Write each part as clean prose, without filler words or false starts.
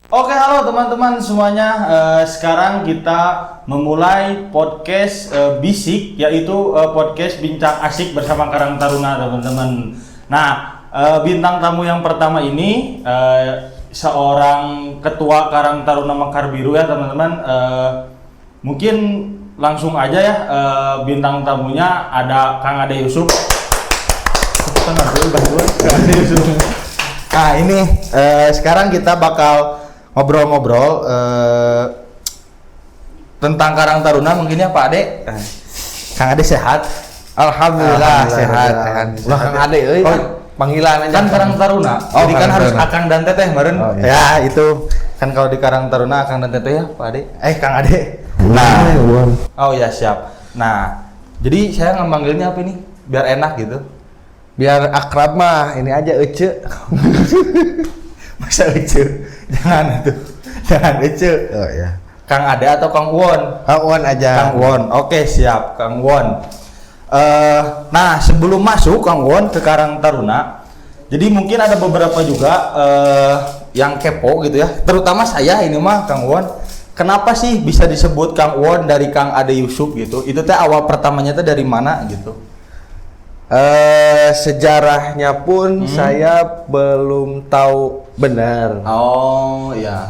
Oke, halo teman-teman semuanya. Sekarang kita memulai podcast Bisik, yaitu podcast bincang asik bersama Karang Taruna, teman-teman. Nah, bintang tamu yang pertama ini seorang ketua Karang Taruna Mekar Biru ya, teman-teman. Mungkin langsung aja ya, bintang tamunya ada Kang Ade Yusuf. Nah, ini sekarang kita bakal ngobrol-ngobrol tentang Karang Taruna mungkin ya Pak Ade. Kang Ade sehat? Alhamdulillah sehat. Ulah Kang Ade euy. Panggilan aja. Kan Karang Taruna. Jadi kan harus Akang dan Teteh meureun. Oh, iya. Ya, itu. Kan kalau di Karang Taruna Akang dan Teteh ya Pak Ade. Kang Ade. Nah. Oh ya, siap. Nah, jadi saya ngemanggilnya apa ini? Biar enak gitu. Biar akrab mah ini aja Ece. Masa Ece? Jangan itu. Jangan Ece. Oh ya. Kang Ade atau Kang Won? Kang Won aja. Kang Won. Oke, siap Kang Won. Nah, sebelum masuk Kang Won ke Karang Taruna, jadi mungkin ada beberapa juga yang kepo gitu ya. Terutama saya ini mah Kang Won. Kenapa sih bisa disebut Kang Won dari Kang Ade Yusuf gitu? Itu teh awal pertamanya teh dari mana gitu? Sejarahnya pun saya belum tahu benar. Oh ya.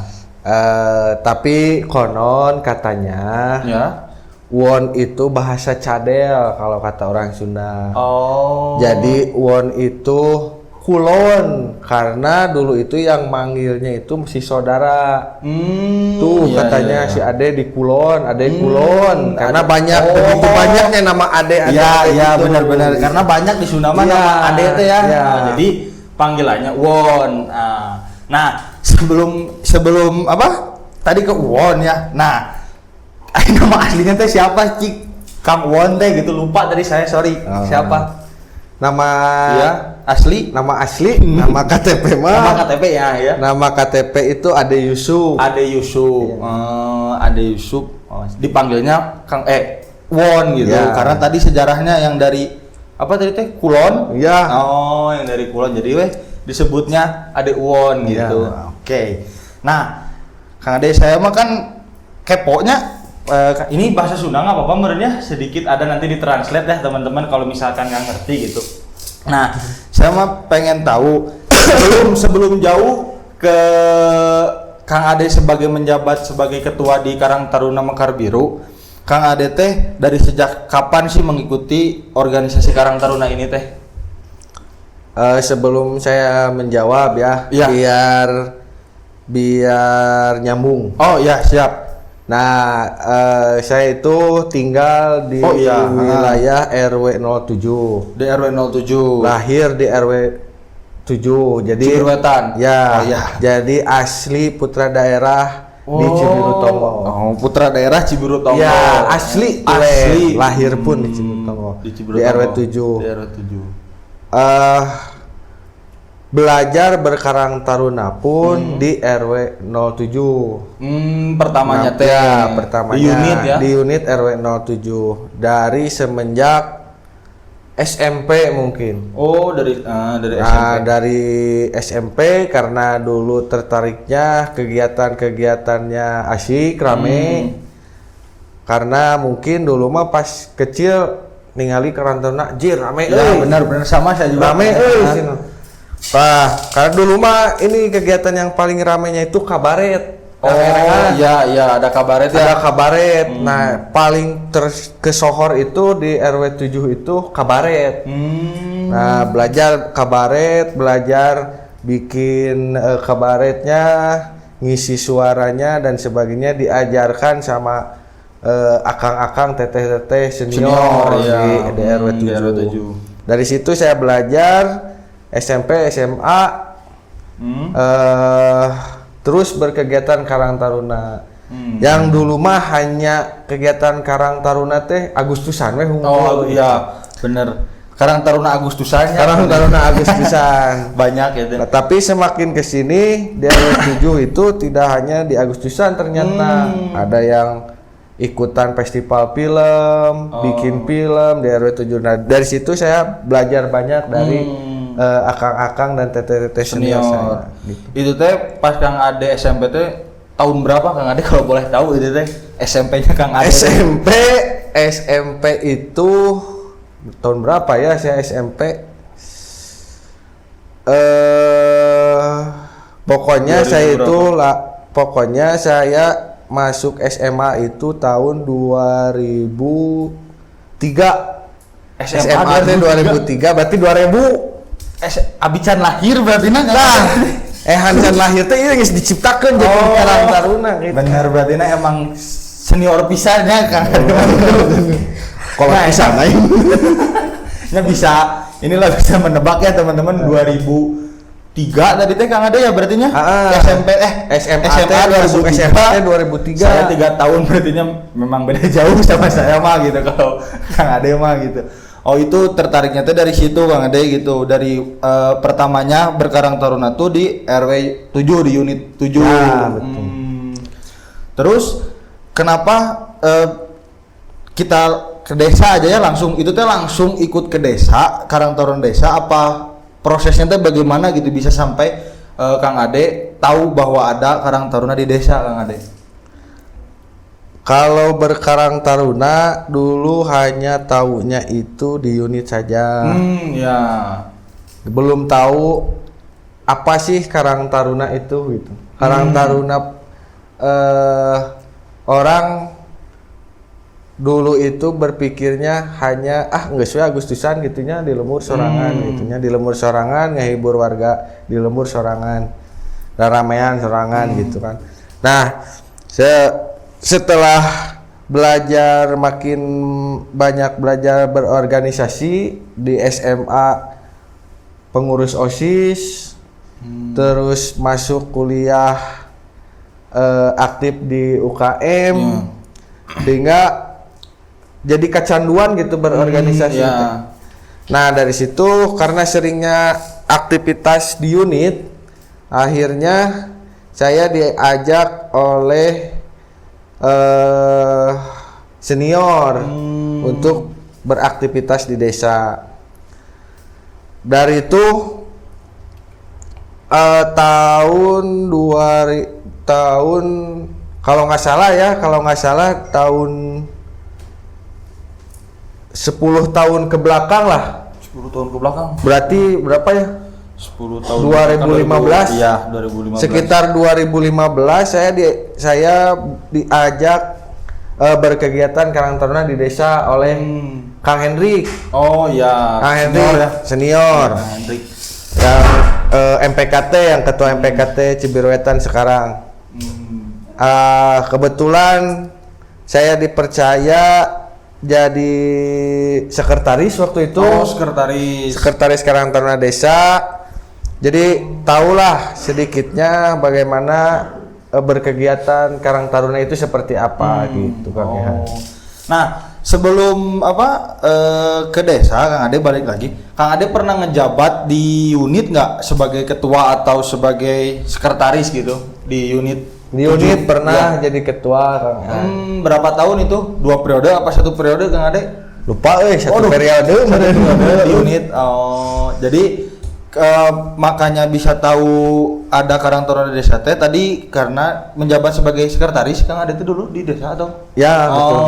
Tapi konon katanya Ya. won itu bahasa cadel kalau kata orang Sunda. Oh. Jadi won itu kulon karena dulu itu yang manggilnya itu si saudara. Tuh iya, katanya iya. si Ade di Kulon, Ade Kulon karena Ade. banyak Oh. begitu banyaknya nama Ade. Iya, gitu. benar-benar karena banyak di Sunda mah Iya, nama Ade teh ya. iya. Nah, jadi panggilannya Won. Nah, sebelum apa? Tadi ke Won ya. Nah, nama aslinya teh siapa, Cik? Kang Won teh gitu, lupa tadi saya, sorry. Siapa? Nama Iya, asli. nama asli, nama KTP mah. Nama KTP ya, ya. Nama KTP itu Ade Yusuf. Ade Yusuf. Ade Yusuf. Dipanggilnya Kang Won gitu. Iya. Karena tadi sejarahnya yang dari apa tadi teh? Kulon? Iya. Oh, yang dari Kulon. Jadi disebutnya Ade Won gitu. Iya. Oke. Nah, Kang Ade saya mah kan keponya ini bahasa Sunda nggak apa-apa merenya sedikit ada nanti ditranslate ya teman-teman kalau misalkan nggak ngerti gitu. Nah, saya mah pengen tahu sebelum jauh ke Kang Ade sebagai menjabat sebagai ketua di Karang Taruna Mekar Biru, Kang Ade teh dari sejak kapan sih mengikuti organisasi Karang Taruna ini teh? Sebelum saya menjawab ya, Iya. biar nyambung. Oh ya, siap. Nah, saya itu tinggal di wilayah RW 07. Di RW 07. Lahir di RW 7. Jadi Ciberwetan. Ya, Oh, ya. jadi asli putra daerah di Cibirutongo. Oh, putra daerah Cibirutongo. Ya, asli. Lahir pun di Cibirutongo. Di Di RW 7. Di RW 7. Belajar berkarang taruna pun di RW 07. Pertamanya teh Pertamanya di unit ya. di unit RW 07 dari semenjak SMP mungkin. Oh, dari SMP. Nah, dari SMP karena dulu tertariknya kegiatan-kegiatannya asyik rame. Karena mungkin dulu mah pas kecil ningali karang taruna jir rame. Ya, benar-benar sama saya juga. Rame Nah, karena dulu mah ini kegiatan yang paling ramenya itu kabaret. Oh, iya, ada kabaret ya. Ada kabaret. Nah, paling terkesohor itu di RW 7 itu kabaret. Nah, belajar kabaret, belajar bikin kabaretnya, ngisi suaranya dan sebagainya diajarkan sama akang-akang, teteh-teteh senior di RW 7. Dari situ saya belajar SMP, SMA, terus berkegiatan Karang Taruna. Yang dulu mah hanya kegiatan Karang Taruna teh Agustusan weh hungkul. Oh iya, bener. Karang Taruna Agustusan. Karang Taruna Agustusan. Banyak ya. Nah, tapi semakin kesini di RW 7 itu tidak hanya di Agustusan ternyata ada yang ikutan festival film, bikin film di RW 7. Nah, dari situ saya belajar banyak dari akang-akang dan teteh-teteh senior saya. Gitu. Itu teh pas Kang Ade SMP teh tahun berapa Kang Ade kalau boleh tahu itu teh SMP-nya Kang Ade? SMP itu tahun berapa ya saya SMP? Pokoknya pokoknya saya masuk SMA itu tahun 2003. SMA 2003 berarti 2000. Abican lahir berarti nah. Hancan lahir teh geus diciptakeun jadi Karang Taruna gitu. Bener berarti emang senior pisannya Kang. Kalau bisa lain. Ya bisa, inilah bisa menebak ya teman-teman 2003 tadi teh Kang Ade ya berarti nya SMA 2003 saya 3 tahun berarti memang beda jauh sama saya mah gitu kalau Kang Ade mah gitu. Oh itu tertariknya tuh dari situ Kang Ade gitu dari pertamanya berkarang taruna tuh di RW 7 di unit 7. Nah, betul. Terus kenapa kita ke desa aja ya langsung itu teh langsung ikut ke desa Karang Taruna desa apa prosesnya teh bagaimana gitu bisa sampai Kang Ade tahu bahwa ada Karang Taruna di desa Kang Ade? Kalau berkarang taruna dulu hanya tahunya itu di unit saja. Ya. Belum tahu apa sih Karang Taruna itu gitu. Karang Taruna orang dulu itu berpikirnya hanya geus we Agustusan gitunya di lembur sorangan gitunya di lembur sorangan ngehibur warga di lembur sorangan ramean sorangan gitu kan. Nah, setelah belajar makin banyak belajar berorganisasi di SMA pengurus OSIS terus masuk kuliah aktif di UKM sehingga jadi kecanduan gitu berorganisasi. Nah dari situ karena seringnya aktivitas di unit, akhirnya saya diajak oleh senior untuk beraktivitas di desa. Dari itu tahun kalau nggak salah tahun 10 tahun ke belakang lah. 10 tahun ke belakang. Berarti berapa ya? 10 tahun 2015. Iya, 2015. Sekitar 2015 saya diajak berkegiatan Karang Taruna di desa oleh Kang Hendrik. Oh iya. Kang Hendrik senior. Kang Hendrik. Yang MPKT yang ketua MPKT Cibiruetan sekarang. Kebetulan saya dipercaya jadi sekretaris waktu itu. Oh, sekretaris Karang Taruna desa. Jadi tahulah sedikitnya bagaimana berkegiatan Karang Taruna itu seperti apa gitu Kang. Nah, sebelum ke desa Kang Ade balik lagi. Kang Ade pernah ngejabat di unit nggak sebagai ketua atau sebagai sekretaris gitu di unit? Di unit pernah jadi ketua Kang. Berapa tahun itu? 2 periode apa 1 periode Kang Ade? Lupa satu periode di unit. Oh, jadi makanya bisa tahu ada Karang Taruna desa teh tadi karena menjabat sebagai sekretaris Kang Ade itu dulu di desa atau? Ya, betul.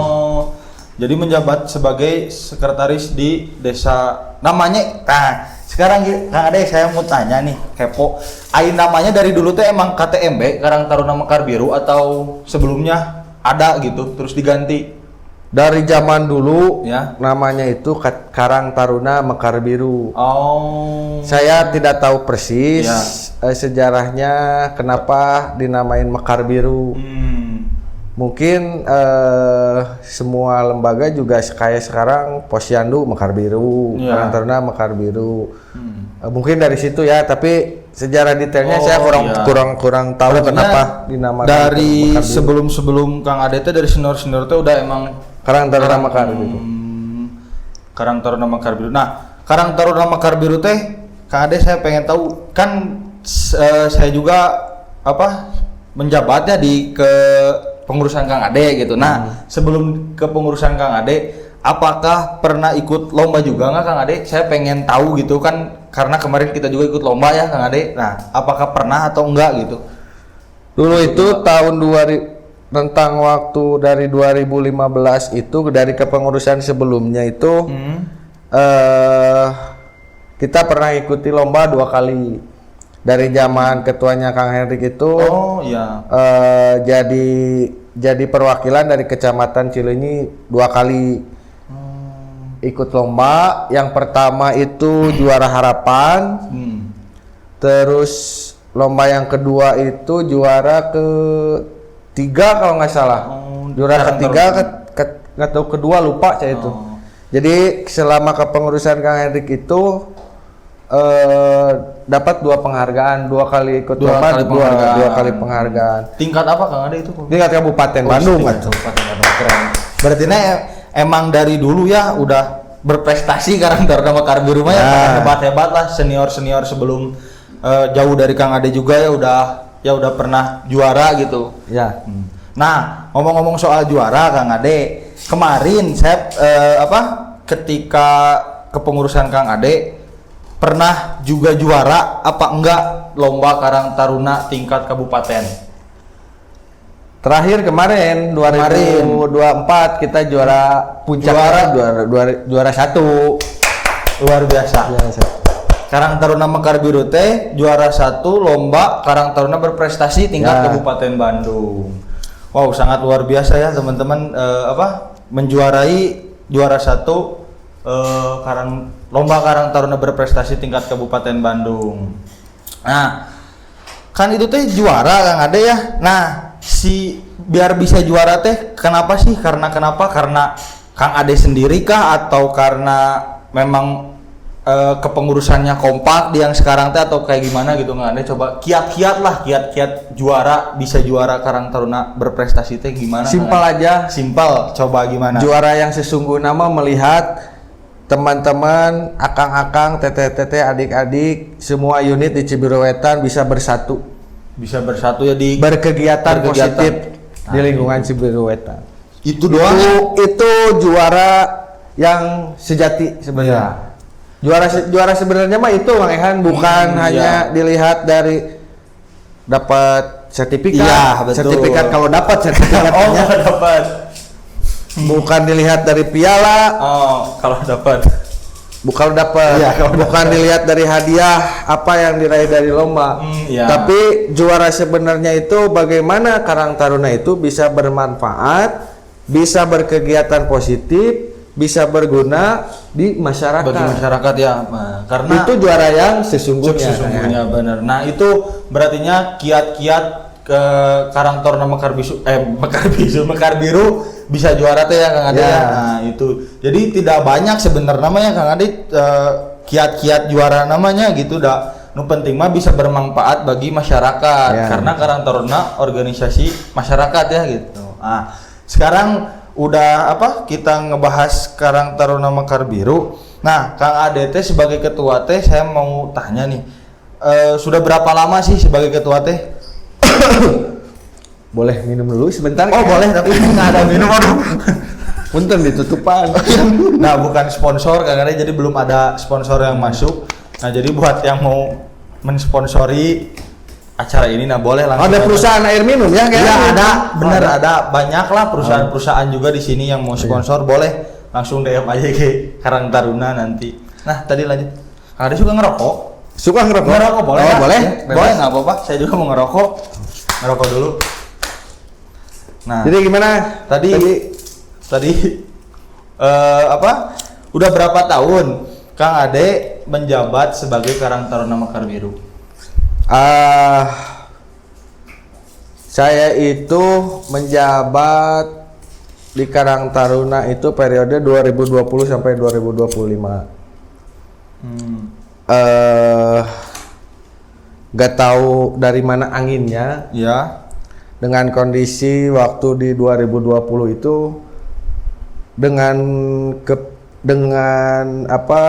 Jadi menjabat sebagai sekretaris di desa namanya. Nah, sekarang Kang Ade saya mau tanya nih, kepo. Namanya dari dulu tuh emang KTMB Karang Taruna Mekar Biru atau sebelumnya ada gitu terus diganti? Dari zaman dulu ya. Namanya itu Karang Taruna Mekar Biru. Oh. Saya tidak tahu persis sejarahnya kenapa dinamain Mekar Biru. Mungkin semua lembaga juga kayak sekarang Posyandu Mekar Biru, Karang Taruna Mekar Biru. Mungkin dari situ ya, tapi sejarah detailnya saya kurang tahu kenapa dinamakan. Dari sebelum Kang Ade teh dari senior tuh udah emang Karang Taruna Mekar Biru. Karang Taruna Mekar Biru. Nah, Karang Taruna Mekar Biru teh Kang Ade saya pengen tahu kan saya juga menjabatnya di pengurusan Kang Ade gitu. Nah, sebelum ke pengurusan Kang Ade apakah pernah ikut lomba juga nggak Kang Ade? Saya pengen tahu gitu kan, karena kemarin kita juga ikut lomba ya Kang Ade. Nah, apakah pernah atau enggak gitu? Dulu itu tahun 2000, rentang waktu dari 2015 itu dari kepengurusan sebelumnya itu kita pernah ikuti lomba 2 kali. Dari zaman ketuanya Kang Hendrik itu Oh iya. jadi perwakilan dari Kecamatan Cileunyi 2 kali ikut lomba. Yang pertama itu juara harapan, terus lomba yang kedua itu juara ketiga kalau nggak salah. Juara ketiga nggak tahu kedua, lupa saya itu. Jadi selama kepengurusan Kang Hendrik itu dapat 2 penghargaan, 2 kali ikut lomba, 2 kali penghargaan. Tingkat apa Kang Ade itu? Tingkat Kabupaten Bandung kan. Kabupaten Bandung. Keren. Berarti emang dari dulu ya udah berprestasi Karang Taruna Mekar Biru mah ya, hebat-hebat lah, senior sebelum jauh dari Kang Ade juga ya udah pernah juara gitu. Ya. Nah, ngomong-ngomong soal juara Kang Ade, kemarin saya ketika kepengurusan Kang Ade pernah juga juara apa enggak lomba Karang Taruna tingkat kabupaten? Terakhir kemarin 2024 kita juara puncak, juara 1. Luar biasa. Karang Taruna Mekar Biru teh juara 1 lomba Karang Taruna berprestasi tingkat Kabupaten Bandung. Wow, sangat luar biasa ya teman-teman, menjuarai juara 1 lomba Karang Taruna berprestasi tingkat Kabupaten Bandung. Nah, kan itu teh juara Kang Ade ya. Nah, biar bisa juara teh kenapa sih? Karena Kang Ade sendiri kah atau karena memang kepengurusannya kompak di yang sekarang teh atau kayak gimana gitu Kang Ade? Coba kiat-kiat juara, bisa juara Karang Taruna berprestasi teh gimana? Simpel aja. Simpel, coba gimana? Juara yang sesungguhnya mah melihat teman-teman, akang-akang, teteh-teteh, adik-adik, semua unit di Cibiru Wetan bisa bersatu ya di berkegiatan positif di lingkungan Cibiru Wetan. Itu doang. Itu juara yang sejati sebenarnya. Juara sebenarnya mah itu Bang Ehan, bukan hanya dilihat dari dapat sertifikat. Iya, betul. Sertifikat kalau dapat sertifikatnya. Dapat. Bukan dilihat dari piala. Kalau dapat. Bukan dilihat dari hadiah apa yang diraih dari lomba. Tapi juara sebenarnya itu bagaimana Karang Taruna itu bisa bermanfaat, bisa berkegiatan positif, bisa berguna di masyarakat. Bagi masyarakat ya. Karena itu juara yang sesungguhnya. Benar. Nah, itu berartinya kiat-kiat ke Karang Taruna Mekar Biru bisa juara teh ya Kang Ade ya. Nah, itu. Jadi tidak banyak sebenarnya namanya Kang Ade kiat-kiat juara namanya gitu nu penting mah bisa bermanfaat bagi masyarakat karena Karang Taruna organisasi masyarakat ya gitu. Nah, sekarang udah kita ngebahas Karang Taruna Mekar Biru. Nah, Kang Ade teh sebagai ketua teh saya mau tanya nih. Sudah berapa lama sih sebagai ketua teh? Boleh minum dulu sebentar? Boleh, tapi nggak ada minum. Punten ditutupan. Nah, bukan sponsor Kang Ade, jadi belum ada sponsor yang masuk. Nah, jadi buat yang mau mensponsori acara ini, nah boleh langsung. Ada perusahaan air minum ya? Iya ada, bener ada banyak lah perusahaan-perusahaan juga di sini yang mau sponsor, boleh langsung DM aja ke Karang Taruna nanti. Nah, tadi lanjut. Kang Ade suka ngerokok? Suka ngerokok? Ngerokok boleh? Boleh. Boleh, nggak apa-apa. Saya juga mau ngerokok dulu. Nah, jadi gimana? Tadi udah berapa tahun Kang Ade menjabat sebagai Karang Taruna Mekar Biru? Saya itu menjabat di Karang Taruna itu periode 2020 sampai 2025. Gak tahu dari mana anginnya. Ya. Dengan kondisi waktu di 2020 itu dengan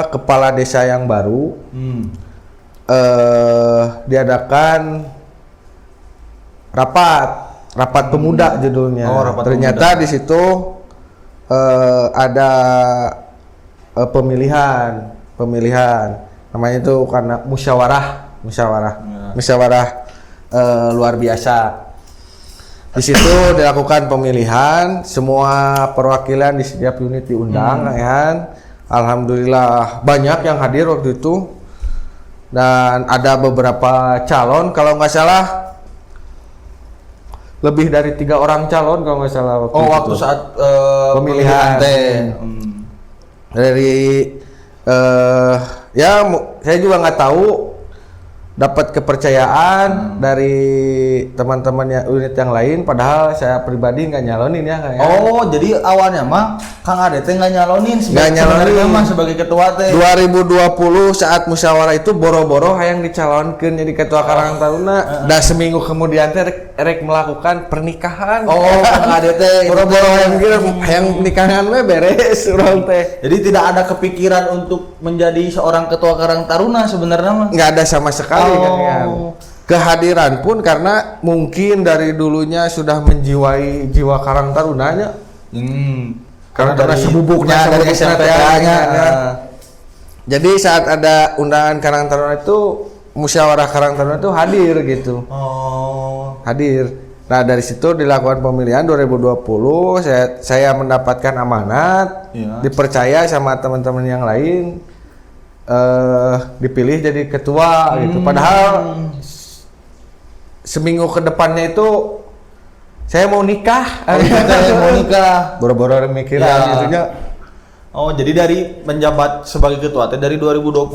kepala desa yang baru diadakan rapat pemuda judulnya. Rapat ternyata pemuda. Di situ ada pemilihan namanya itu karena musyawarah luar biasa. Di situ dilakukan pemilihan, semua perwakilan di setiap unit diundang, ya. Alhamdulillah banyak yang hadir waktu itu, dan ada beberapa calon, kalau nggak salah lebih dari 3 orang calon kalau nggak salah waktu itu. Waktu saat pemilihan. Dari saya juga nggak tahu, dapat kepercayaan dari teman-teman unit yang lain, padahal saya pribadi nggak nyalonin ya. Jadi awalnya mah Kang Ade teh nggak nyalonin sebagai ketua teh. 2020 saat musyawarah itu boro-boro hayang dicalonkeun jadi ketua Karang Taruna, dan seminggu kemudian teh rek melakukan pernikahan. Kang Ade teh boro-boro hayang nikahan we beres urang teh. Jadi tidak ada kepikiran untuk menjadi seorang ketua Karang Taruna sebenarnya mah. Nggak ada sama sekali. Kehadiran pun karena mungkin dari dulunya sudah menjiwai jiwa Karang Tarunanya. Karena dari sebubuknya dari SMP-nya. Jadi saat ada undangan Karang Taruna itu, musyawarah Karang Taruna itu hadir gitu. Hadir. Nah, dari situ dilakukan pemilihan 2020, saya mendapatkan amanat, dipercaya sama teman-teman yang lain. Dipilih jadi ketua gitu. Padahal seminggu ke depannya itu saya mau nikah. Boro-boro mikiran gitunya. Jadi dari menjabat sebagai ketua teh dari 2020.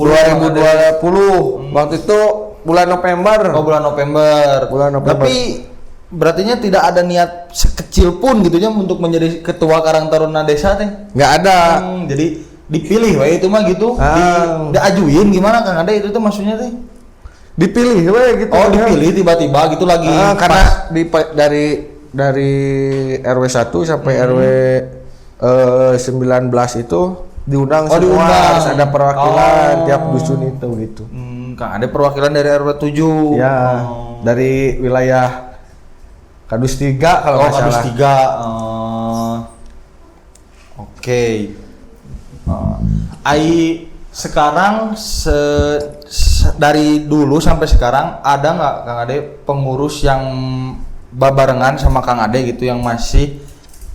Waktu itu bulan November. Bulan November. Tapi berartinya tidak ada niat sekecil pun gitunya untuk menjadi ketua Karang Taruna Desa teh. Nggak ada. Jadi dipilih wae itu mah gitu. Diajuin gimana Kang Ade itu tuh maksudnya teh? Dipilih wae gitu. Dipilih tiba-tiba gitu lagi. Karena dari RW 1 sampai RW 19 itu diundang semua, harus ada perwakilan tiap dusun itu gitu. Kang Ade perwakilan dari RW 7. Ya. Dari wilayah Kadus 3 kalau nggak salah. Kadus 3. Oke. Sekarang dari dulu sampai sekarang ada nggak Kang Ade pengurus yang babarengan sama Kang Ade gitu yang masih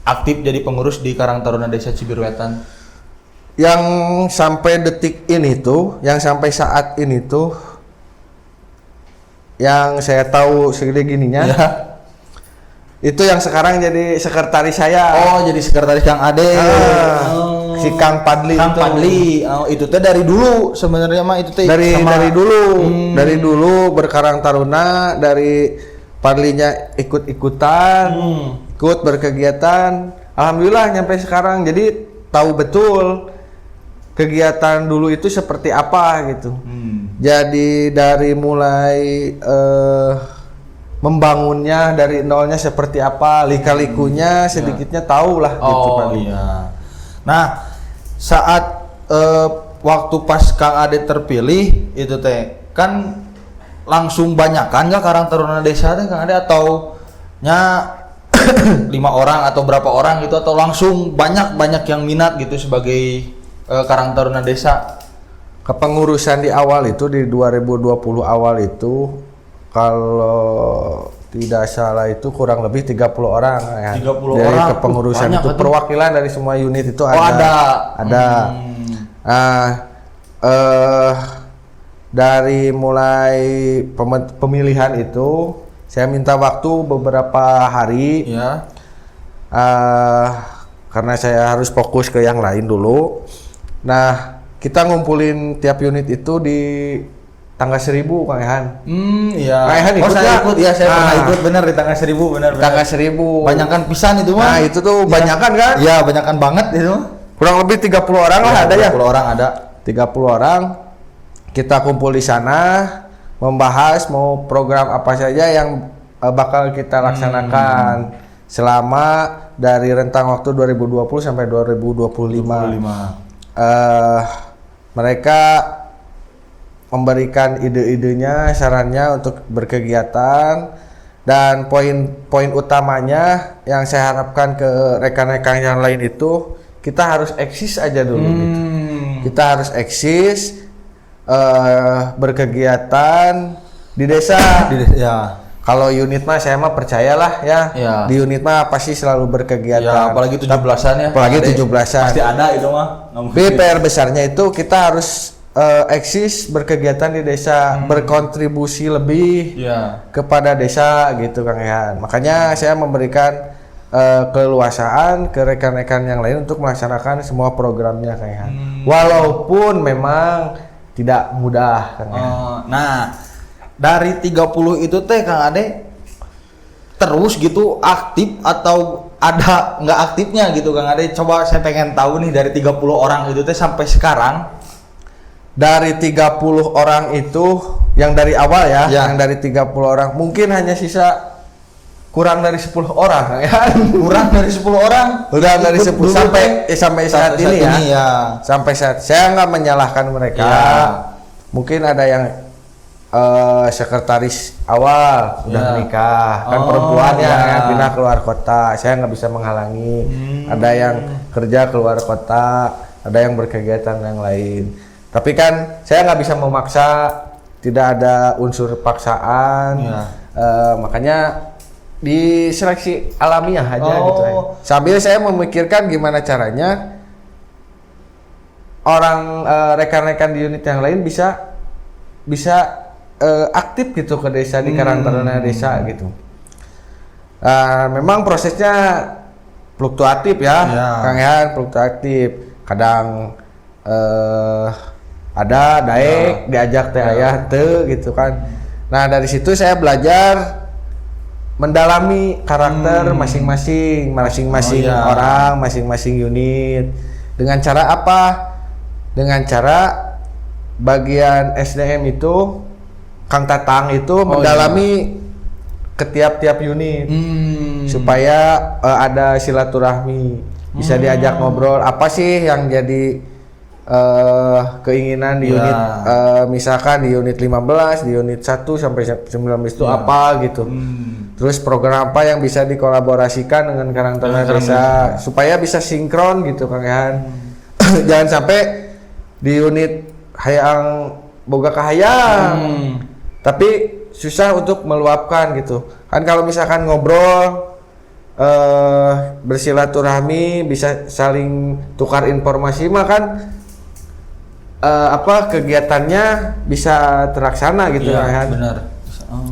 aktif jadi pengurus di Karang Taruna Desa Cibiruetan? Yang sampai detik ini tuh, yang sampai saat ini tuh, yang saya tahu segede gininya, itu yang sekarang jadi sekretaris saya. Jadi sekretaris Kang Ade. Si Kang Padli itu teh dari dulu sebenarnya mah itu teh dari dulu berkarang taruna, dari Padlinya ikut-ikutan, ikut berkegiatan, alhamdulillah nyampe sekarang, jadi tahu betul kegiatan dulu itu seperti apa gitu. Jadi dari mulai membangunnya dari nolnya seperti apa, lika-likunya sedikitnya tahu lah gitu Pak. Nah, saat waktu pas Kang Ade terpilih itu teh kan langsung banyakan nggak Karang Taruna Desa teh Kang Ade, atau nya 5 orang atau berapa orang gitu, atau langsung banyak yang minat gitu sebagai Karang Taruna Desa? Kepengurusan di awal itu di 2020 awal itu kalau tidak salah itu kurang lebih 30 orang ya. 30 dari orang kepengurusan itu perwakilan dari semua unit itu ada. Dari mulai pemilihan itu saya minta waktu beberapa hari karena saya harus fokus ke yang lain dulu. Nah, kita ngumpulin tiap unit itu di Tangga 1000 Kang Ehan. Kang Ehan ikut saya ikut ya, saya pernah ikut bener di Tangga 1000 bener. Tangga 1000. Banyakan pisan itu mah. Nah, itu tuh banyakan kan? Iya, banyakan banget itu. Kurang lebih 30 orang lah ada ya. 30 orang ada. 30 orang. Kita kumpul di sana membahas mau program apa saja yang bakal kita laksanakan selama dari rentang waktu 2020 sampai 2025. Mereka memberikan ide-idenya, sarannya untuk berkegiatan. Dan poin utamanya yang saya harapkan ke rekan-rekan yang lain itu kita harus eksis aja dulu gitu. Kita harus eksis berkegiatan di desa. Ya. Kalau unit mah saya mah percayalah ya. Ya. Di unit mah pasti selalu berkegiatan. Ya, apalagi 17-an ya. Apalagi 17-an. Pasti ada itu mah. Tapi PR besarnya itu kita harus eksis berkegiatan di desa, berkontribusi lebih kepada desa gitu Kang Ehan. Makanya saya memberikan keleluasaan ke rekan-rekan yang lain untuk melaksanakan semua programnya Kang Ehan. Walaupun memang tidak mudah Kang Ehan. Nah, dari 30 itu teh Kang Ade terus gitu aktif atau ada nggak aktifnya gitu Kang Ade? Coba saya pengen tahu nih dari 30 orang itu teh sampai sekarang. Dari 30 orang itu yang dari awal ya, yang dari 30 orang mungkin hanya sisa kurang dari 10 orang ya. Kurang dari 10 orang. Udah dari 10 sampai saat ini ya. Sampai saat saya nggak menyalahkan mereka. Mungkin ada yang sekretaris awal udah menikah, kan perempuan yang pindah keluar kota, saya nggak bisa menghalangi. Ada yang kerja keluar kota, ada yang berkegiatan yang lain. Tapi kan saya nggak bisa memaksa, tidak ada unsur paksaan, makanya diseleksi alamiah aja gitu. Sambil saya memikirkan gimana caranya orang rekan-rekan di unit yang lain bisa aktif gitu ke desa di Karang Taruna desa gitu. Memang prosesnya fluktuatif ya, Kang Ehan, fluktuatif. Kadang ada daek diajak teh ayah teu gitu kan. Nah dari situ saya belajar mendalami karakter masing-masing orang, masing-masing unit. Dengan cara apa? Dengan cara bagian SDM itu Kang Tatang itu mendalami ke tiap-tiap unit supaya ada silaturahmi, bisa diajak ngobrol apa sih yang jadi keinginan di unit, misalkan di unit 15, di unit 1 sampai 19 itu apa gitu. Terus program apa yang bisa dikolaborasikan dengan Karang Taruna desa supaya bisa sinkron gitu Kang Ehan. Jangan sampai di unit hayang boga kahayang tapi susah untuk meluapkan gitu. Kan kalau misalkan ngobrol bersilaturahmi bisa saling tukar informasi mah kan kegiatannya bisa terlaksana gitu kan. Benar.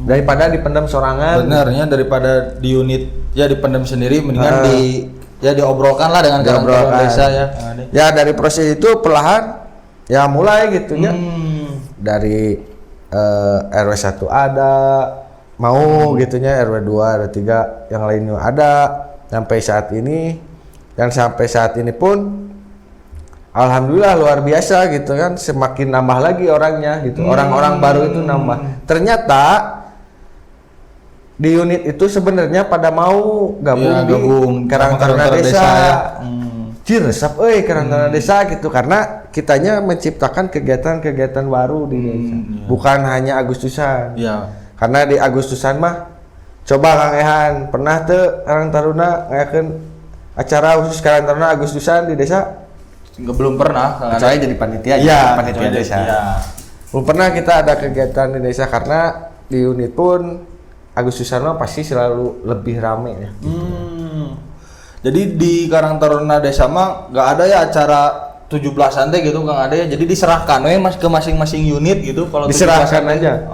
Daripada dipendam sorangan. Benernya daripada di unit ya dipendam sendiri mendingan diobrolkan lah dengan Karang Taruna desa ya. Ya dari proses itu perlahan ya mulai gitu ya. Dari RW 1 ada mau gitunya, RW 2, RW 3 yang lainnya ada sampai saat ini. Dan sampai saat ini pun alhamdulillah luar biasa gitu kan, semakin nambah lagi orangnya gitu. Orang-orang baru itu nambah. Ternyata di unit itu sebenarnya pada mau gabung Karang Taruna desa. Resep Karang Taruna desa gitu, karena kitanya menciptakan kegiatan-kegiatan baru di desa. Bukan hanya Agustusan. Karena di Agustusan mah coba Kang Ehan pernah tuh Karang Taruna ngayakeun acara khusus Karang Taruna Agustusan di desa? Belum pernah. Saya jadi panitia panitia desa. Belum pernah kita ada kegiatan di desa karena di unit pun Agustusan mah pasti selalu lebih rame ya. Jadi di Karang Taruna desa mah nggak ada ya acara 17-an teh gitu Kang Ade ya. Jadi diserahkan ke masing-masing unit gitu kalau diserahkan aja.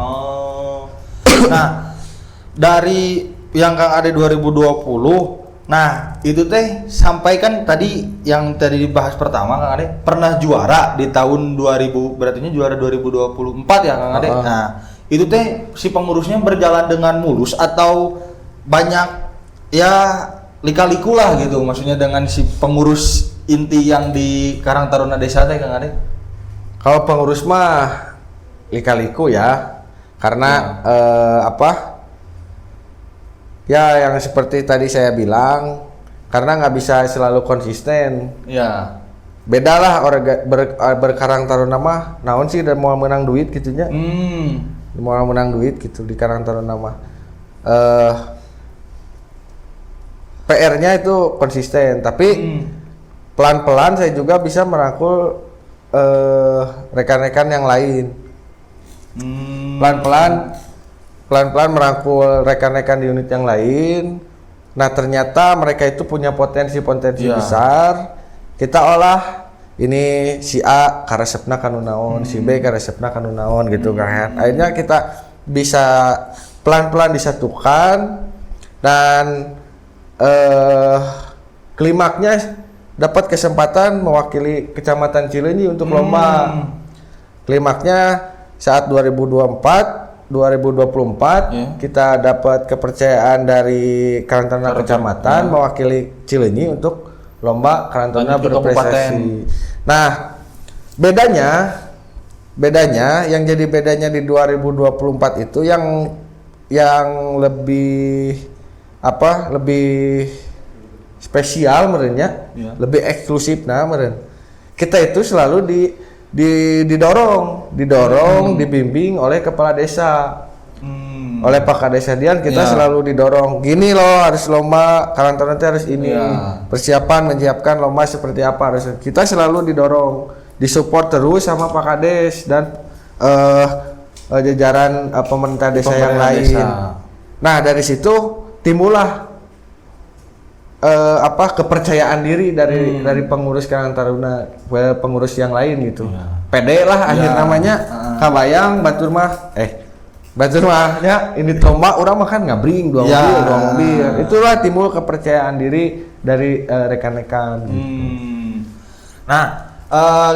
Nah, dari yang Kang Ade 2020 nah, itu teh sampaikan tadi yang tadi dibahas pertama Kang Ade pernah juara di tahun 2000, berarti juara 2024 ya Kang Ade. Nah, itu teh si pengurusnya berjalan dengan mulus atau banyak ya lika-liku lah gitu, maksudnya dengan si pengurus inti yang di Karang Taruna desa teh Kang Ade? Kalau pengurus mah lika-liku ya, karena ya yang seperti tadi saya bilang, karena nggak bisa selalu konsisten. Beda lah orang berkarang Taruna mah, naon sih dan mau menang duit gitunya. Mau menang duit gitu di Karang Taruna mah. PR-nya itu konsisten, tapi pelan-pelan saya juga bisa merangkul rekan-rekan yang lain. Pelan-pelan merangkul rekan-rekan di unit yang lain. Nah, ternyata mereka itu punya potensi-potensi besar. Kita olah, ini si A karesepna kanu naon, si B karesepna kanu naon gitu kan. Akhirnya kita bisa pelan-pelan disatukan dan klimaknya dapat kesempatan mewakili Kecamatan Cileunyi untuk lomba. Klimaknya saat 2024 kita dapat kepercayaan dari Karang Taruna Kecamatan mewakili Cileunyi untuk lomba Karang Taruna berprestasi. Nah, bedanya yang jadi bedanya di 2024 itu yang lebih lebih spesial merenya, lebih eksklusif meren. Kita itu selalu didorong, dibimbing oleh kepala desa. Oleh Pak Kadesadian kita selalu didorong. Gini loh, harus lomba Karang Taruna harus ini. Persiapan menyiapkan lomba seperti apa harus. Kita selalu didorong, disupport terus sama Pak Kades dan jajaran pemerintah desa yang lain. Nah, dari situ timbullah kepercayaan diri dari pengurus Karang Taruna, pengurus yang lain gitu. Pede lah akhir namanya. Kabayang batur mahnya ini lomba orang makan ngabring dua mobil. Itulah timbul kepercayaan diri dari rekan-rekan. Nah,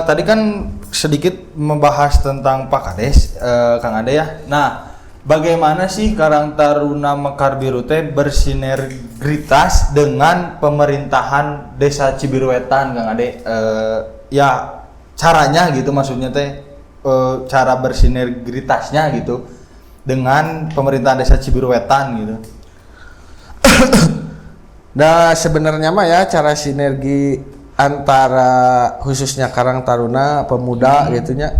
tadi kan sedikit membahas tentang Pak Kades, Kang Ade ya. Nah, bagaimana sih Karang Taruna Mekar Biru teh bersinergitas dengan pemerintahan Desa Cibiruetan, Kang Ade? Ya caranya gitu, maksudnya teh cara bersinergitasnya gitu dengan pemerintahan Desa Cibiruetan gitu. Nah, sebenarnya mah ya cara sinergi antara khususnya Karang Taruna pemuda gitunya,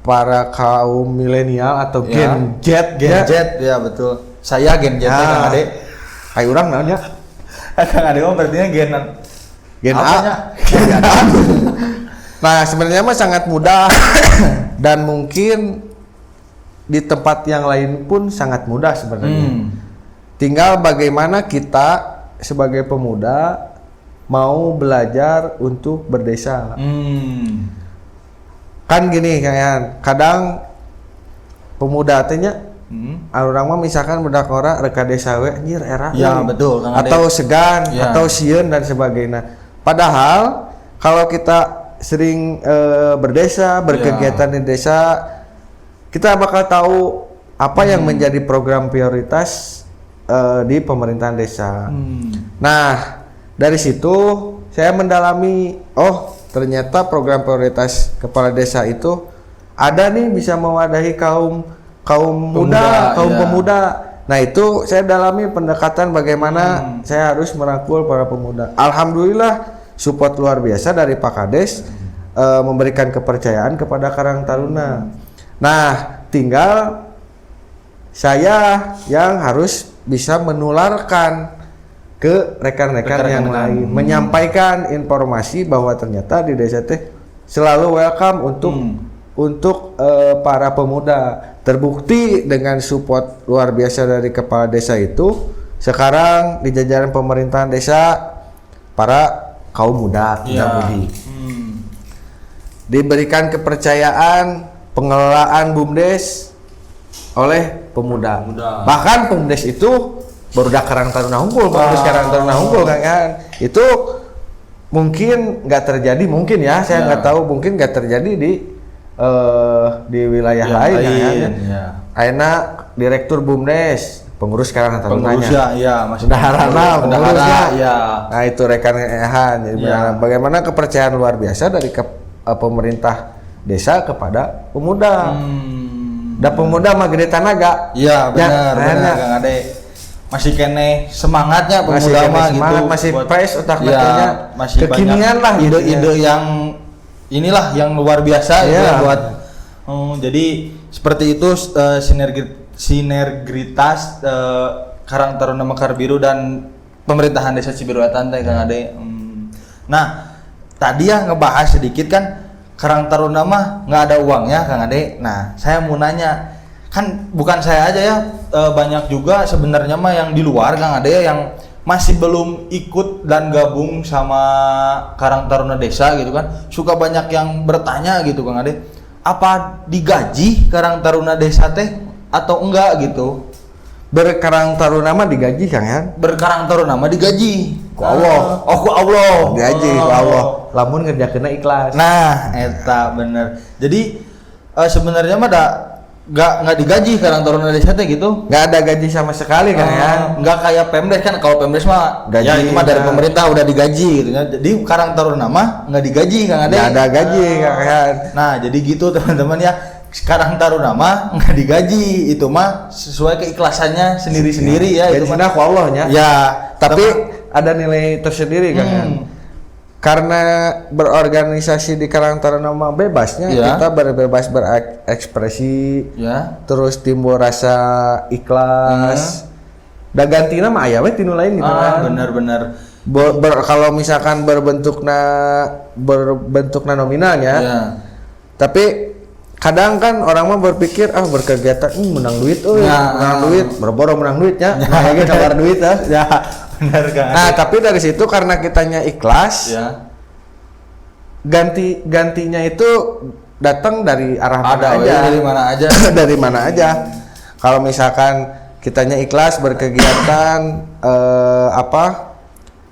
para kaum milenial atau Gen Z ya betul. Saya Gen Z Kang Ade. Kayak urang naon ya? Kang Ade mah berarti Gen A. Nah, sebenarnya mah sangat mudah dan mungkin di tempat yang lain pun sangat mudah sebenarnya. Tinggal bagaimana kita sebagai pemuda mau belajar untuk berdesa. Kan gini kayak kadang pemuda tanya orang mah misalkan budak ora reka desa we anjir era betul, Kang Ade. Atau segan atau sieun dan sebagainya. Padahal kalau kita sering berdesa, berkegiatan di desa, kita bakal tahu apa yang menjadi program prioritas di pemerintahan desa. Nah, dari situ saya mendalami, ternyata program prioritas kepala desa itu ada nih bisa mewadahi kaum pemuda. Nah, itu saya dalami pendekatan bagaimana saya harus merangkul para pemuda. Alhamdulillah support luar biasa dari Pak Kades memberikan kepercayaan kepada Karang Taruna. Nah, tinggal saya yang harus bisa menularkan ke rekan-rekan yang lain, menyampaikan informasi bahwa ternyata di desa teh selalu welcome untuk para pemuda. Terbukti dengan support luar biasa dari kepala desa itu, sekarang di jajaran pemerintahan desa para kaum muda diberikan kepercayaan pengelolaan BUMDes oleh pemuda. Bahkan BUMDes itu barudak Karang Taruna Unggul, pengurus Karang Taruna Unggul kan. Itu mungkin nggak terjadi, mungkin ya, saya nggak tahu, mungkin nggak terjadi di wilayah lain kan. Ayeuna direktur BUMDes, pengurus Karang Tarunanya. Bendaharana pengurusnya. Nah, itu rekan-rekan. Bagaimana kepercayaan luar biasa dari pemerintah desa kepada pemuda. Dan pemuda mah gede tanaga. Iya, benar Kang Ade. Masih kene semangatnya pemuda mah gitu. Masih fresh otak batinnya. Masih kekinian lah ide-ide yang inilah yang luar biasa gitu ya buat jadi seperti itu sinergitas Karang Taruna Mekar Biru dan pemerintahan Desa Cibiruetan teh Kang Ade. Nah, tadi ya ngebahas sedikit kan Karang Taruna mah nggak ada uangnya Kang Ade. Nah, saya mau nanya, kan bukan saya aja ya, banyak juga sebenarnya mah yang di luar Kang Ade yang masih belum ikut dan gabung sama Karang Taruna Desa gitu kan. Suka banyak yang bertanya gitu Kang Ade, apa digaji Karang Taruna Desa teh atau enggak gitu? Berkarang Taruna mah digaji Kang ya. Berkarang Taruna mah digaji Ku Allah. Oh, ku Allah. Digaji ku Allah. Lamun ngerjakeunna ikhlas. Nah, eta bener. Jadi sebenarnya mah nggak digaji Karang Taruna Desa teh gitu. Nggak ada gaji sama sekali Kang ya. Nggak kayak Pemdes kan, kalau Pemdes mah Gaji, ya itu mah dari nah. pemerintah udah digaji gitu ya. Jadi Karang Taruna mah nggak digaji Kang Ade. Nggak ada gaji Kang ya. Nah, jadi gitu teman-teman ya. Karang Taruna mah nggak digaji, itu mah sesuai keikhlasannya sendiri-sendiri ya. Itu Gajinya ku Allah nya. ya, Tapi ada nilai tersendiri Kang ya. Karena berorganisasi di Karang Taruna mah bebasnya, Ya. kita bebas berekspresi, ya. terus timbul rasa ikhlas. Da gantina mah aya we tinu lain gitu kan. Benar-benar. Kalau misalkan berbentukna nominalnya, Ya. tapi kadang kan orang mah berpikir berkegiatan menang duit, menang duit, berborong menang duitnya, kayak gitu kabar duit Ya, benar Kang. Nah, tapi dari situ karena kitanya ikhlas, Ya. gantinya itu datang dari arah mana aja. Dari mana aja. Dari mana aja. Kalau misalkan kitanya ikhlas berkegiatan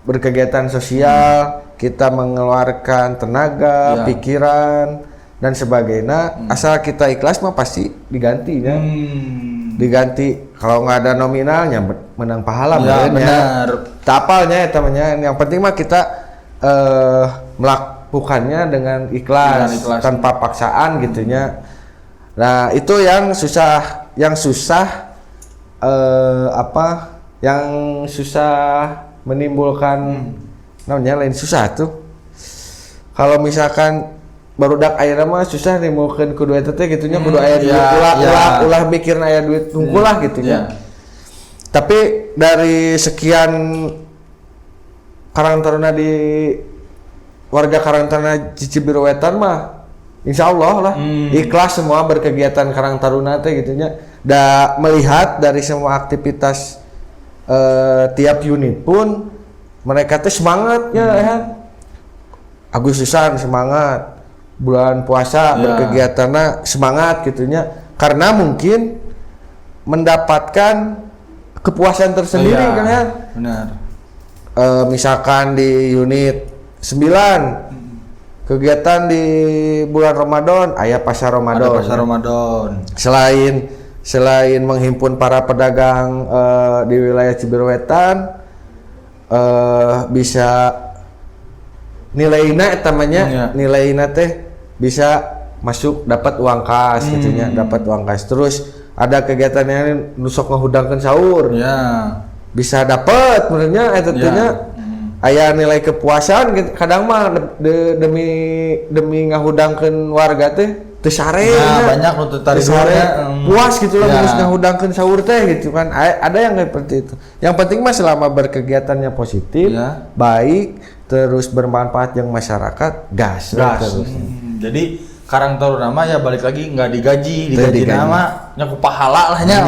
berkegiatan sosial, kita mengeluarkan tenaga, Ya. pikiran dan sebagainya, asal kita ikhlas mah pasti diganti ya. Diganti kalau nggak ada nominalnya menang pahala Ya, benar. tapalnya ya temannya. Yang penting mah kita melakukannya dengan ikhlas, tanpa paksaan gitunya. Nah, itu yang susah yang susah menimbulkan namanya lain susah tuh. Kalau misalkan barudak ayeuna mah susah nimbulkeun kudu eta teh gitunya, kudu aya duit ulah mikirin aya duit tunggu lah gitunya. Tapi dari sekian Karang Taruna di warga Karang Taruna Cibiruetan mah insyaallah lah ikhlas semua berkegiatan Karang Taruna teh gitunya. Da melihat dari semua aktivitas tiap unit pun mereka teh semangatnya ya. Agustusan semangat, bulan puasa berkegiatannya semangat gitunya, karena mungkin mendapatkan kepuasan tersendiri kan ya. Benar. Misalkan di unit 9 kegiatan di bulan Ramadan, aya pasar Ramadan. Ada pasar Ramadan. Selain menghimpun para pedagang di wilayah Cibiruetan, bisa nilainya namanya nilainya teh bisa masuk dapat uang kas gitunya, dapat uang kas. Terus ada kegiatan yang nusok ngehudangkeun sahur. Ya. Bisa dapat menurutnya eta teh nya aya nilai kepuasan gitu. Kadang mah demi ngahudangkeun warga teh teu sare. Nah, banyak untuk tarik puas gitu lah geus ngahudangkeun sahur teh gitu kan. Ada yang seperti itu. Yang penting mah selama berkegiatannya positif, baik, terus bermanfaat yang masyarakat, gas. Terus. Jadi Karang Taruna mah ya balik lagi nggak digaji nama nyaku pahala lah nya.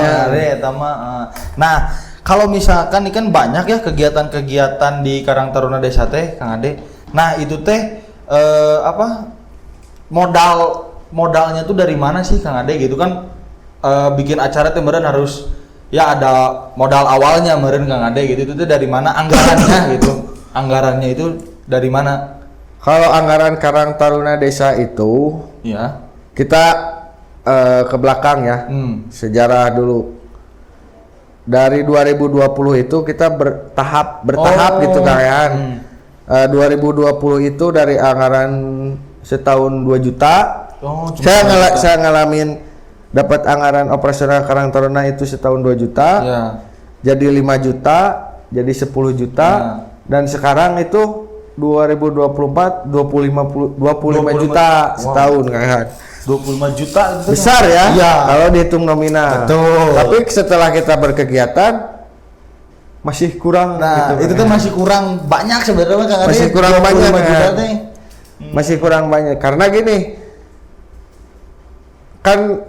Nah, kalau misalkan ini kan banyak ya kegiatan-kegiatan di Karang Taruna Desa teh Kang Ade. Nah, itu teh modalnya tuh dari mana sih Kang Ade gitu kan, bikin acara teh meureun harus ya ada modal awalnya meureun Kang Ade gitu. Itu tuh dari mana anggarannya gitu? Anggarannya itu dari mana? Kalau anggaran Karang Taruna Desa itu kita ke belakang ya, sejarah dulu. Dari 2020 itu kita bertahap gitu kan. 2020 itu dari anggaran setahun 2 juta. Saya ngalamin dapat anggaran operasional Karang Taruna itu setahun 2 juta. Jadi 5 juta, jadi 10 juta. Dan sekarang itu 2024 25 juta setahun Kang Ehan. 25 juta itu Besar ya? Iya. Kalau dihitung nominal. Betul. Tapi setelah kita berkegiatan masih kurang Nah, gitu, itu tuh masih kurang banyak sebenarnya Kang Ade. Masih kurang 25 banyak, juta kan? teh. Masih kurang banyak karena gini kan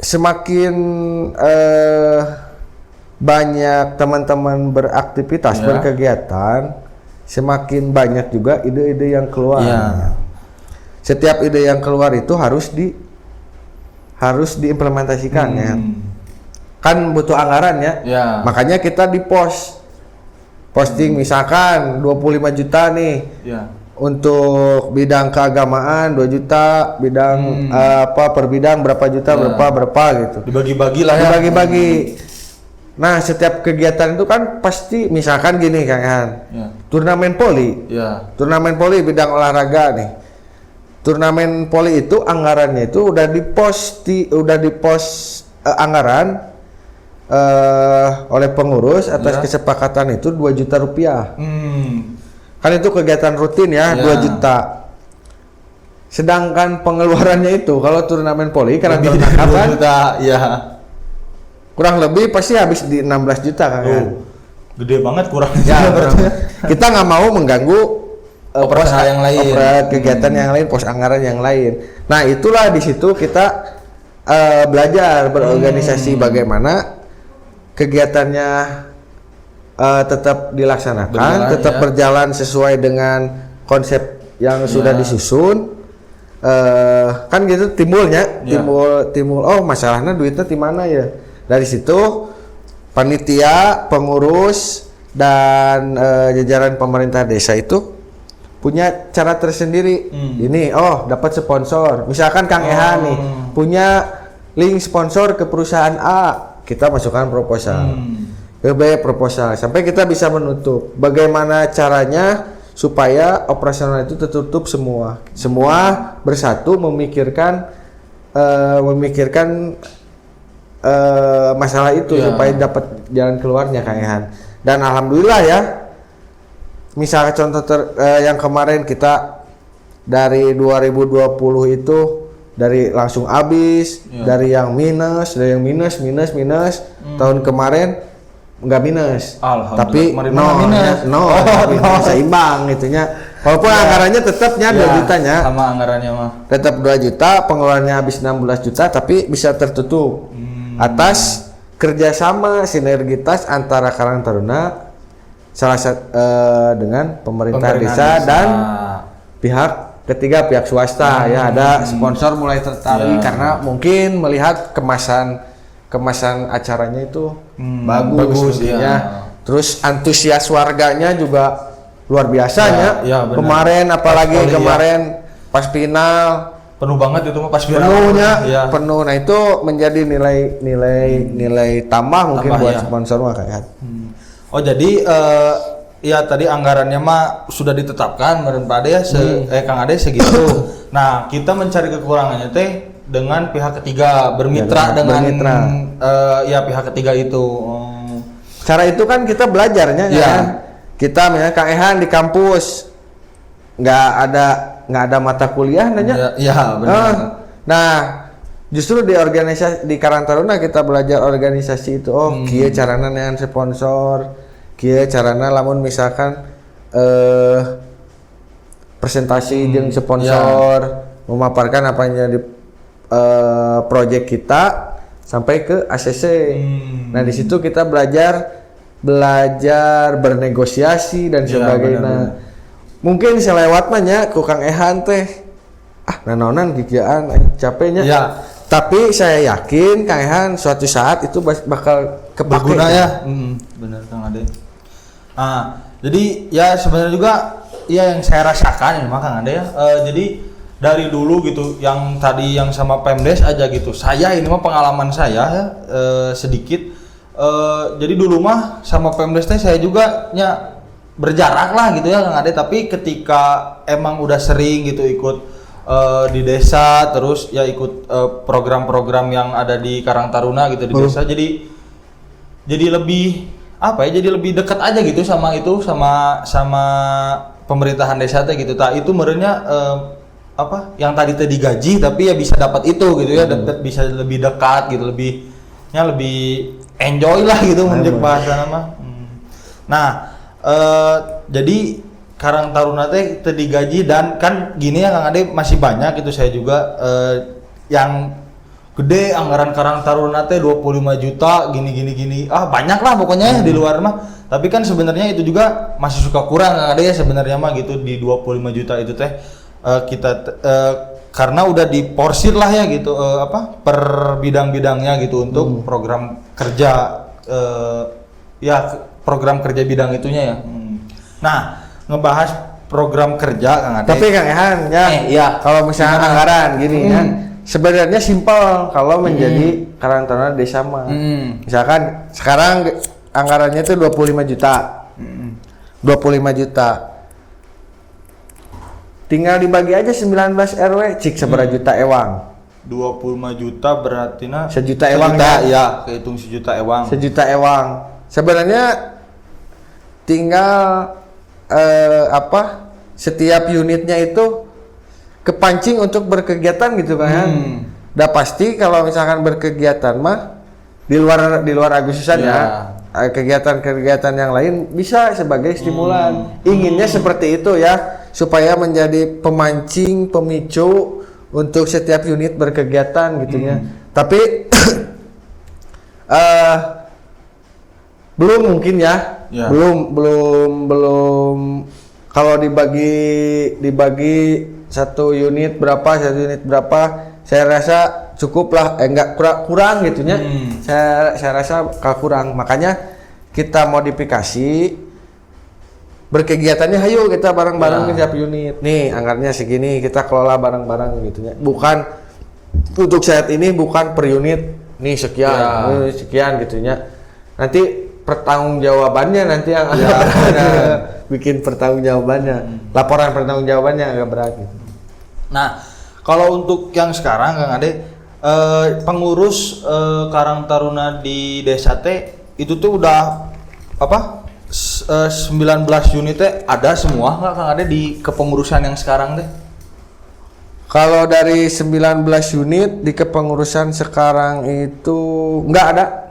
semakin banyak teman-teman beraktivitas Ya. berkegiatan semakin banyak juga ide-ide yang keluar. Ya. Setiap ide yang keluar itu harus diimplementasikan ya. Kan butuh anggaran ya. Ya. Makanya kita posting misalkan 25 juta nih. Ya. Untuk bidang keagamaan 2 juta, bidang per bidang berapa juta, Ya. berapa gitu. Dibagi-bagi lah ya. Dibagi-bagi. Nah, setiap kegiatan itu kan pasti misalkan gini Kang Ehan. Ya. Turnamen poli. Ya. Turnamen poli bidang olahraga nih. Turnamen poli itu anggarannya itu udah dipost anggaran oleh pengurus atas Ya. kesepakatan itu 2 juta rupiah. Kan itu kegiatan rutin ya, Ya. 2 juta. Sedangkan pengeluarannya itu kalau turnamen poli karena Lebih dari 2 kan juta, ya. kurang lebih pasti habis di 16 juta kan. Oh, gede banget kurang. Ya, kita nggak mau mengganggu Operasional yang lain. kegiatan yang lain, pos anggaran yang lain. Nah, itulah di situ kita belajar berorganisasi bagaimana kegiatannya tetap dilaksanakan, tetap berjalan sesuai dengan konsep yang sudah disusun. Kan gitu timbulnya, timbul oh masalahnya duitnya di mana ya? Dari situ panitia, pengurus dan jajaran pemerintah desa itu punya cara tersendiri. Ini dapat sponsor. Misalkan Kang Ehan nih punya link sponsor ke perusahaan A, kita masukkan proposal. Ke B proposal sampai kita bisa menutup. Bagaimana caranya supaya operasional itu tertutup semua bersatu memikirkan masalah itu supaya dapat jalan keluarnya Kang Ehan. Dan alhamdulillah ya, misalnya contoh yang kemarin kita dari 2020 itu dari langsung habis, dari yang minus tahun kemarin nggak minus, tapi seimbang itunya. Walaupun anggarannya tetapnya 2 jutanya, sama anggarannya mah tetap 2 juta, pengeluarannya habis 16 juta, tapi bisa tertutup atas kerjasama sinergitas antara Karang Taruna dengan pemerintah desa dan pihak ketiga, pihak swasta ya. Ada sponsor mulai tertarik karena mungkin melihat kemasan acaranya itu bagus ya. Terus antusias warganya juga luar biasanya. Kemarin apalagi kemarin pas final penuh banget itu mah pas penuhnya penuh. Nah, itu menjadi nilai tambah mungkin buat sponsor mah kayak. Oh, jadi ya tadi anggarannya mah sudah ditetapkan menurut Pak Ade ya Kang Ade segitu. Nah, kita mencari kekurangannya teh dengan pihak ketiga, bermitra dengan pihak ketiga itu. Cara itu kan kita belajarnya kan. Kita misalnya Kang Ehan di kampus nggak ada mata kuliah nanya. Benar. Nah, justru di organisasi di Karang Taruna kita belajar organisasi itu. Kieu carana nean sponsor, kieu carana lamun misalkan presentasi jeung sponsor, memaparkan apa yang jadi proyek kita sampai ke ACC. Nah, di situ kita belajar bernegosiasi dan sebagainya. Mungkin selewat nya ku Kang Ehan teh nanonan gigian capeknya. Tapi saya yakin Kang Ehan suatu saat itu bakal kepake ya. Benar Kang Ade. Jadi ya sebenarnya juga yang saya rasakan memang Kang Ade ya. Jadi dari dulu gitu, yang tadi yang sama Pemdes aja gitu. Saya ini mah pengalaman saya ya sedikit. Jadi dulu mah sama Pemdes teh saya juga berjarak lah gitu ya Kang Ade. Tapi ketika emang udah sering gitu ikut di desa, terus ya ikut program-program yang ada di Karang Taruna gitu di desa. Jadi jadi lebih dekat aja gitu sama pemerintahan desa teh gitu. Itu merenya apa yang tadi teh digaji tapi ya bisa dapat itu gitu ya, dapat bisa lebih dekat gitu, lebih enjoy lah gitu menurut bahasa nama. Nah, jadi Karang Taruna teh teu digaji dan kan gini ya Kang Ade, masih banyak itu saya juga yang gede anggaran Karang Taruna teh 25 juta gini. Banyak lah pokoknya di luar mah. Tapi kan sebenarnya itu juga masih suka kurang Kang Ade ya sebenarnya mah gitu, di 25 juta itu teh kita karena udah diporsir lah ya gitu per bidang-bidangnya gitu untuk program kerja program kerja bidang itunya ya. Nah, ngebahas program kerja Kang Ade. Tapi Kang Ehan ya, kalau misalnya anggaran gini ya, sebenarnya simpel kalau menjadi Karang Taruna desa mah. Misalkan sekarang anggarannya itu 25 juta. 25 juta. Tinggal dibagi aja 19 RW, cik seberapa juta ewang. 25 juta berarti sejuta ewang ya, kehitung sejuta ewang. Sejuta ewang. Sebenarnya tinggal setiap unitnya itu kepancing untuk berkegiatan gitu kan. Udah pasti kalau misalkan berkegiatan mah di luar Agustusan ya. Kegiatan-kegiatan yang lain bisa sebagai stimulan. Inginnya seperti itu ya, supaya menjadi pemancing, pemicu untuk setiap unit berkegiatan gitu ya. Tapi belum mungkin ya. Belum kalau dibagi satu unit berapa, saya rasa cukup lah, enggak kurang gitunya. Saya rasa kurang, makanya kita modifikasi berkegiatannya, hayo kita bareng-bareng setiap unit. Nih anggarannya segini, kita kelola bareng-bareng gitunya. Bukan untuk saat ini bukan per unit nih sekian gitunya. Nanti pertanggungjawabannya nanti yang bikin pertanggungjawabannya, laporan pertanggungjawabannya agak berat gitu. Nah, kalau untuk yang sekarang Kang Ade, pengurus Karang Taruna di desa teh itu tuh udah 19 unitnya ada semua nggak Kang Ade di kepengurusan yang sekarang deh? Kalau dari 19 unit di kepengurusan sekarang itu nggak ada.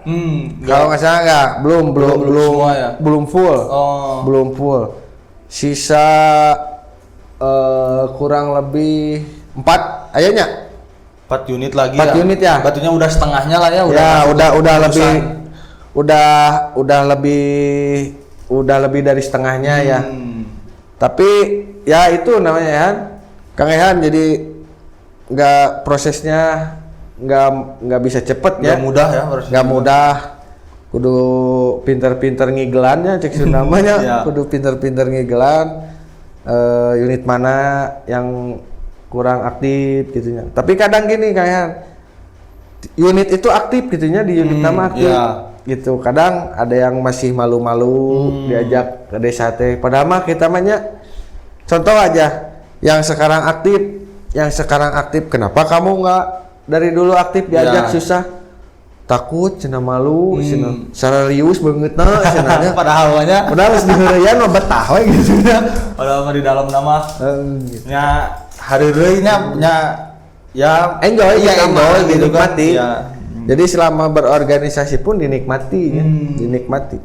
Kalau nggak salah nggak, belum semua ya? Belum full. Belum full. Sisa kurang lebih 4 ayahnya. 4 unit lagi 4 unit ya. Batunya udah setengahnya lah ya. Udah lebih dari setengahnya ya. Tapi ya itu namanya ya, Kang Ehan, jadi prosesnya nggak bisa cepet ya. Nggak mudah ya. Nggak mudah. Kudu pinter-pinter ngigelannya, cek namanya. Kudu pinter-pinter ngigelan unit mana yang kurang aktif gitunya. Tapi kadang gini kayak unit itu aktif gitunya, di unit nama aktif. Gitu. Kadang ada yang masih malu-malu diajak ke desa teh. Padahal mah kita mahnya contoh aja yang sekarang aktif, kenapa kamu nggak dari dulu aktif diajak? Susah, takut, cina malu, cina serius banget cenanya. Padahal harus diheureyan mah betah we gitu nya. Padahal mah di dalam nama nya hareureuynya ya enjoy gitu kan. Jadi selama berorganisasi pun dinikmati ya, dinikmati.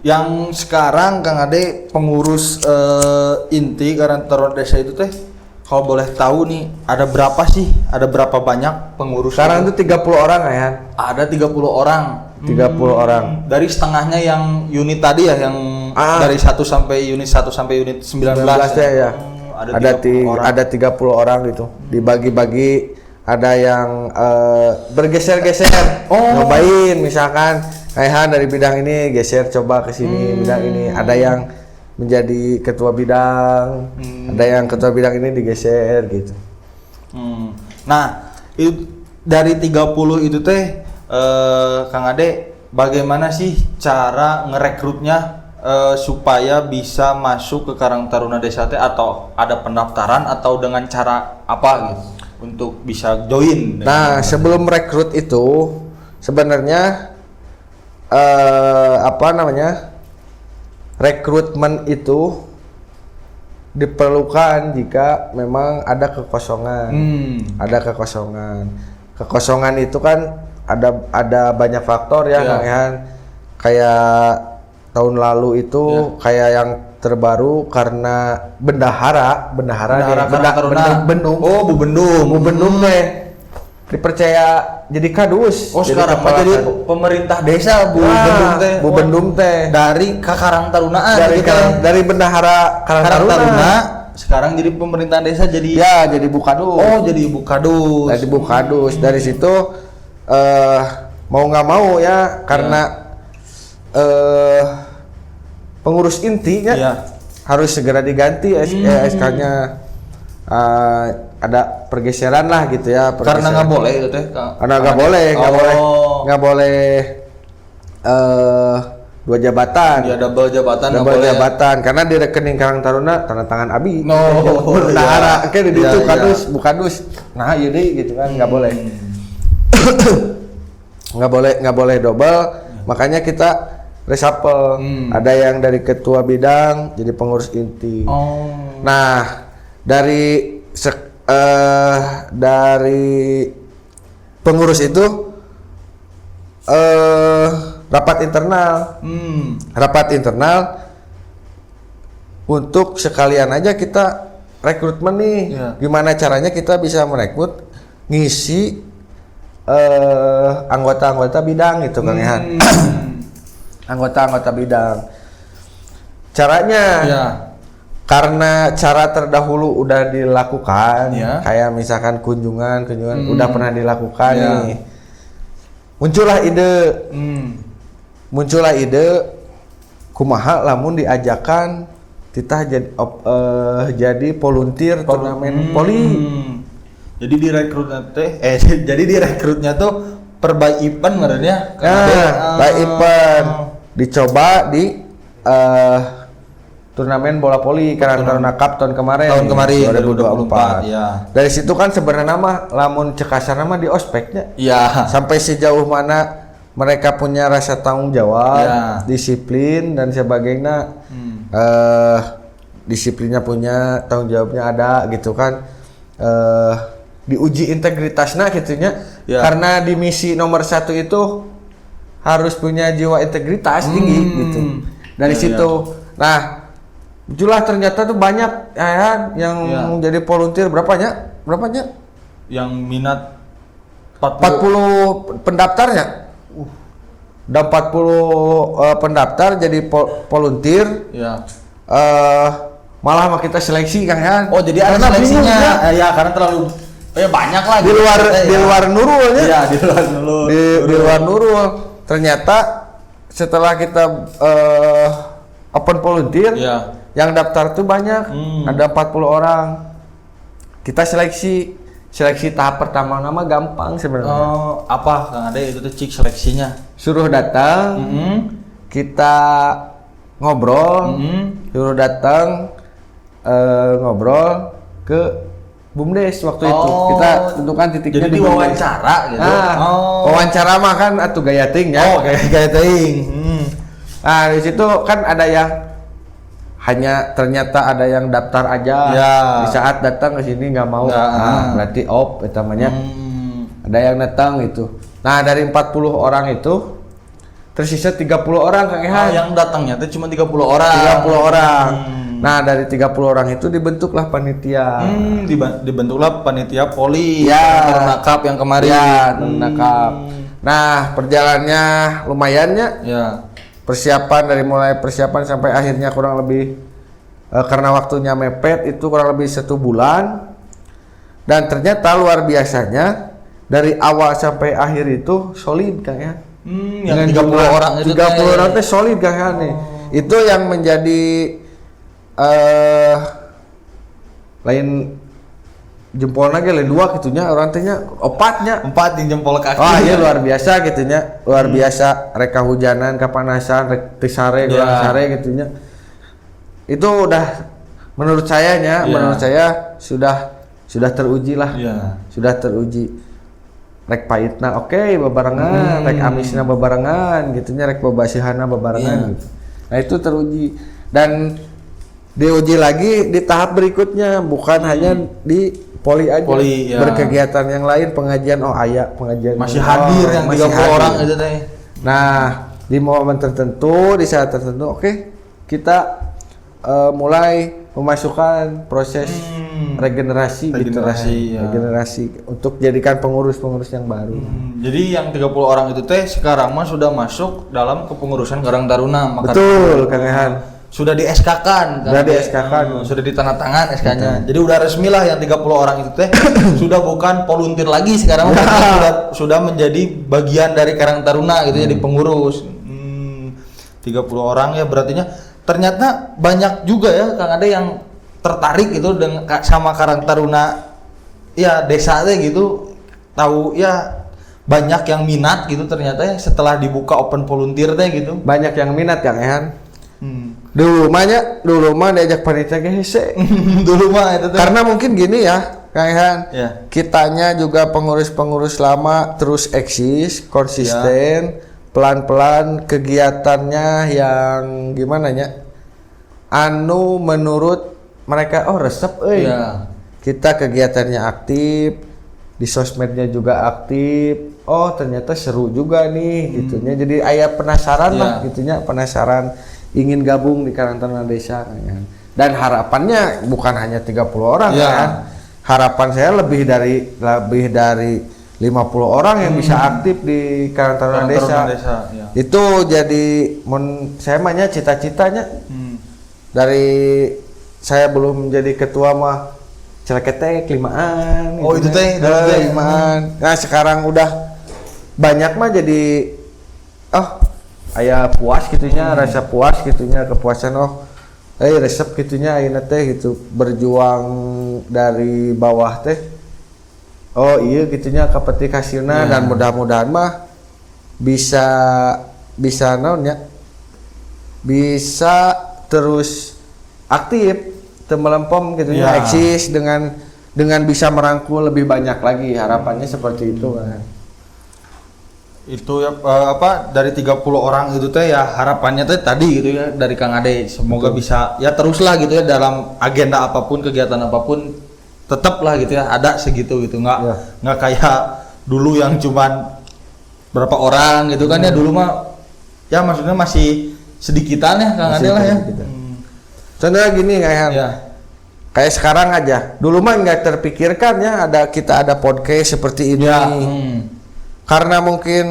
Yang sekarang Kang Ade pengurus inti Karang Taruna desa itu teh, kalau boleh tahu nih, ada berapa sih? Ada berapa banyak pengurus? Sekarang itu 30 orang ya. Ada 30 orang. 30 orang. Dari setengahnya yang unit tadi ya, yang dari 1 sampai unit 19 ya. Ada 30 orang gitu. Dibagi-bagi, ada yang bergeser-geser. Nyobain misalkan dari bidang ini geser coba ke sini bidang ini. Ada yang menjadi ketua bidang, ada yang ketua bidang ini digeser gitu. Nah, dari 30 itu teh Kang Ade, bagaimana sih cara ngerekrutnya supaya bisa masuk ke Karang Taruna desa teh, atau ada pendaftaran atau dengan cara apa gitu untuk bisa join? Nah, sebelum rekrut itu sebenarnya rekrutmen itu diperlukan jika memang ada kekosongan. Ada kekosongan. Kekosongan itu kan ada banyak faktor ya, Kang Ehan. Kayak tahun lalu itu kayak yang terbaru karena bendahara Bendung. Oh, Bu Bendung teh dipercaya jadi kadus. Oh, sekarang mah jadi pemerintah desa Bu Bendung teh dari Karang Tarunaan dari bendahara Karang Taruna sekarang jadi pemerintahan desa jadi jadi Bu Kadus. Oh, jadi Ibu Kadus. Jadi Bu Kadus. Dari situ mau nggak mau ya karena pengurus intinya harus segera diganti SK-nya. Ada pergeseran lah gitu ya. Karena nggak boleh itu teh. Karena nggak boleh dua jabatan. Ya double jabatan karena di rekening Karang Taruna tanda tangan Abi. Bendahara kayak di itu Bu Kadus. Nah, iya deh gitu kan nggak boleh. nggak boleh double. Makanya kita reshuffle. Ada yang dari ketua bidang jadi pengurus inti. Nah, dari pengurus itu rapat internal untuk sekalian aja kita rekrutmen nih. Gimana caranya kita bisa merekrut ngisi anggota-anggota bidang gitu, Kang Ehan. Anggota-anggota bidang. Caranya karena cara terdahulu udah dilakukan, kayak misalkan kunjungan udah pernah dilakukan nih. Muncullah ide kumaha lamun diajakan kita jadi volunteer turnamen poli. Jadi direkrutnya tuh per by event sebenarnya. By event dicoba di turnamen bola poli Karang Taruna Cup tahun kemarin 2024. Dari situ kan sebenarnya nama lamun cekasar nama di ospeknya. Sampai sejauh mana mereka punya rasa tanggung jawab, disiplin dan sebagainya. Disiplinnya punya, tanggung jawabnya ada gitu kan. Diuji integritasnya gitunya. Karena di misi nomor 1 itu harus punya jiwa integritas tinggi gitu. Dari situ. Nah, jumlah ternyata tuh banyak ya yang jadi volunteer berapanya? Yang minat 40 pendaftarnya. Dan 40 pendaftar jadi volunteer. Malah mah kita seleksi, Kang Ehan. Oh, jadi ada seleksinya. Karena terlalu banyak lah di luar Nurul ya. Di luar Nurul. Ternyata setelah kita open volunteer, yang daftar tuh banyak, ada 40 orang. Kita seleksi tahap pertama nama gampang sebenarnya. Apa Kang Ade itu tuh seleksinya? Suruh datang, kita ngobrol, suruh datang ngobrol ke BUMDes waktu itu. Kita tentukan titiknya di wawancara gitu. Wawancara mah kan atuh gaya ting ya. Gaya ting. Nah, di situ kan ada yang ternyata ada yang daftar aja. Di saat datang ke sini nggak mau. Berarti itu namanya. Ada yang datang itu. Nah, dari 40 orang itu tersisa 30 orang, Kang Ehan. Yang datangnya itu cuma 30 orang. 30 orang. Nah, dari 30 orang itu dibentuklah panitia. Dibentuklah panitia poli. Taruna Cup yang kemarin. Taruna Cup. Nah, perjalanannya lumayannya. Dari mulai persiapan sampai akhirnya kurang lebih karena waktunya mepet itu kurang lebih 1 bulan. Dan ternyata luar biasanya dari awal sampai akhir itu solid, Kang ya. Yang 30 orang itu 30 orang itu solid, Kang ya nih. Itu yang menjadi lain jempolnya ge lain 2 gitunya orang tehnya 4 di jempol kaki. Iya luar biasa gitunya. Luar biasa reka hujanan kapanasan rek teu sare gorang sare gitunya. Itu udah menurut saya sudah teruji lah. Sudah teruji. Rek pahitna bebarengan, rek amisna bebarengan gitunya, rek babasihana bebarengan gitu. Nah, itu teruji. Dan diuji lagi di tahap berikutnya, bukan hanya di poli aja. Poli, ya. Berkegiatan yang lain, pengajian pengajian Masih hadir yang 30 orang itu teh. Nah, di momen tertentu, di saat tertentu, oke, kita mulai memasukkan proses regenerasi gitu lah. Ya. Regenerasi untuk jadikan pengurus-pengurus yang baru. Jadi yang 30 orang itu teh sekarang mah sudah masuk dalam kepengurusan Karang Taruna. Betul, Kang Ehan. Sudah di SK-kan. Sudah di SK-kan. Sudah ditandatangan SK-nya. Jadi udah resmi lah yang 30 orang itu teh sudah bukan volunteer lagi sekarang sudah menjadi bagian dari Karang Taruna gitu, jadi pengurus. 30 orang ya berartinya ternyata banyak juga ya Kang Ade yang tertarik gitu dengan sama Karang Taruna ya desa teh gitu. Tahu ya banyak yang minat gitu ternyata ya setelah dibuka open volunteer teh gitu. Banyak yang minat Kang Ehan. Dulu mah diajak panitia hese. Dulu mah itu tuh. Karena mungkin gini ya, Kang Ehan. Ya. Kitanya juga pengurus-pengurus lama terus eksis, konsisten, pelan-pelan kegiatannya yang gimana ya? Anu menurut mereka resep Ya. Kita kegiatannya aktif, di sosmednya juga aktif. Oh, ternyata seru juga nih gitunya. Jadi aya penasaran lah gitunya, penasaran ingin gabung di Karang Taruna Desa kan. Dan harapannya bukan hanya 30 orang kan. Harapan saya lebih dari 50 orang yang bisa aktif di Karang Taruna Desa. Ya. Itu jadi saya mahnya cita-citanya. Dari saya belum menjadi ketua mah celeketek limaan. Oh gitu itu teh limaan. Nah sekarang udah banyak mah jadi aya puas gitunya, rasa puas gitunya, kepuasan resep gitunya ayeuna teh gitu berjuang dari bawah teh. Oh iya gitunya kepetik hasilna dan mudah-mudahan mah bisa naonnya. Bisa terus aktif melempem gitunya, eksis dengan bisa merangkul lebih banyak lagi, harapannya seperti itu kan. Itu ya dari 30 orang itu teh ya harapannya teh tadi gitu ya dari Kang Ade semoga bisa ya teruslah gitu ya dalam agenda apapun, kegiatan apapun tetap lah gitu ya ada segitu gitu, nggak kayak dulu yang cuman berapa orang gitu kan ya dulu mah ya maksudnya masih sedikitan ya Kang Ade lah ya. Contohnya gini kayak sekarang aja, dulu mah nggak terpikirkan ya kita ada podcast seperti ini. Karena mungkin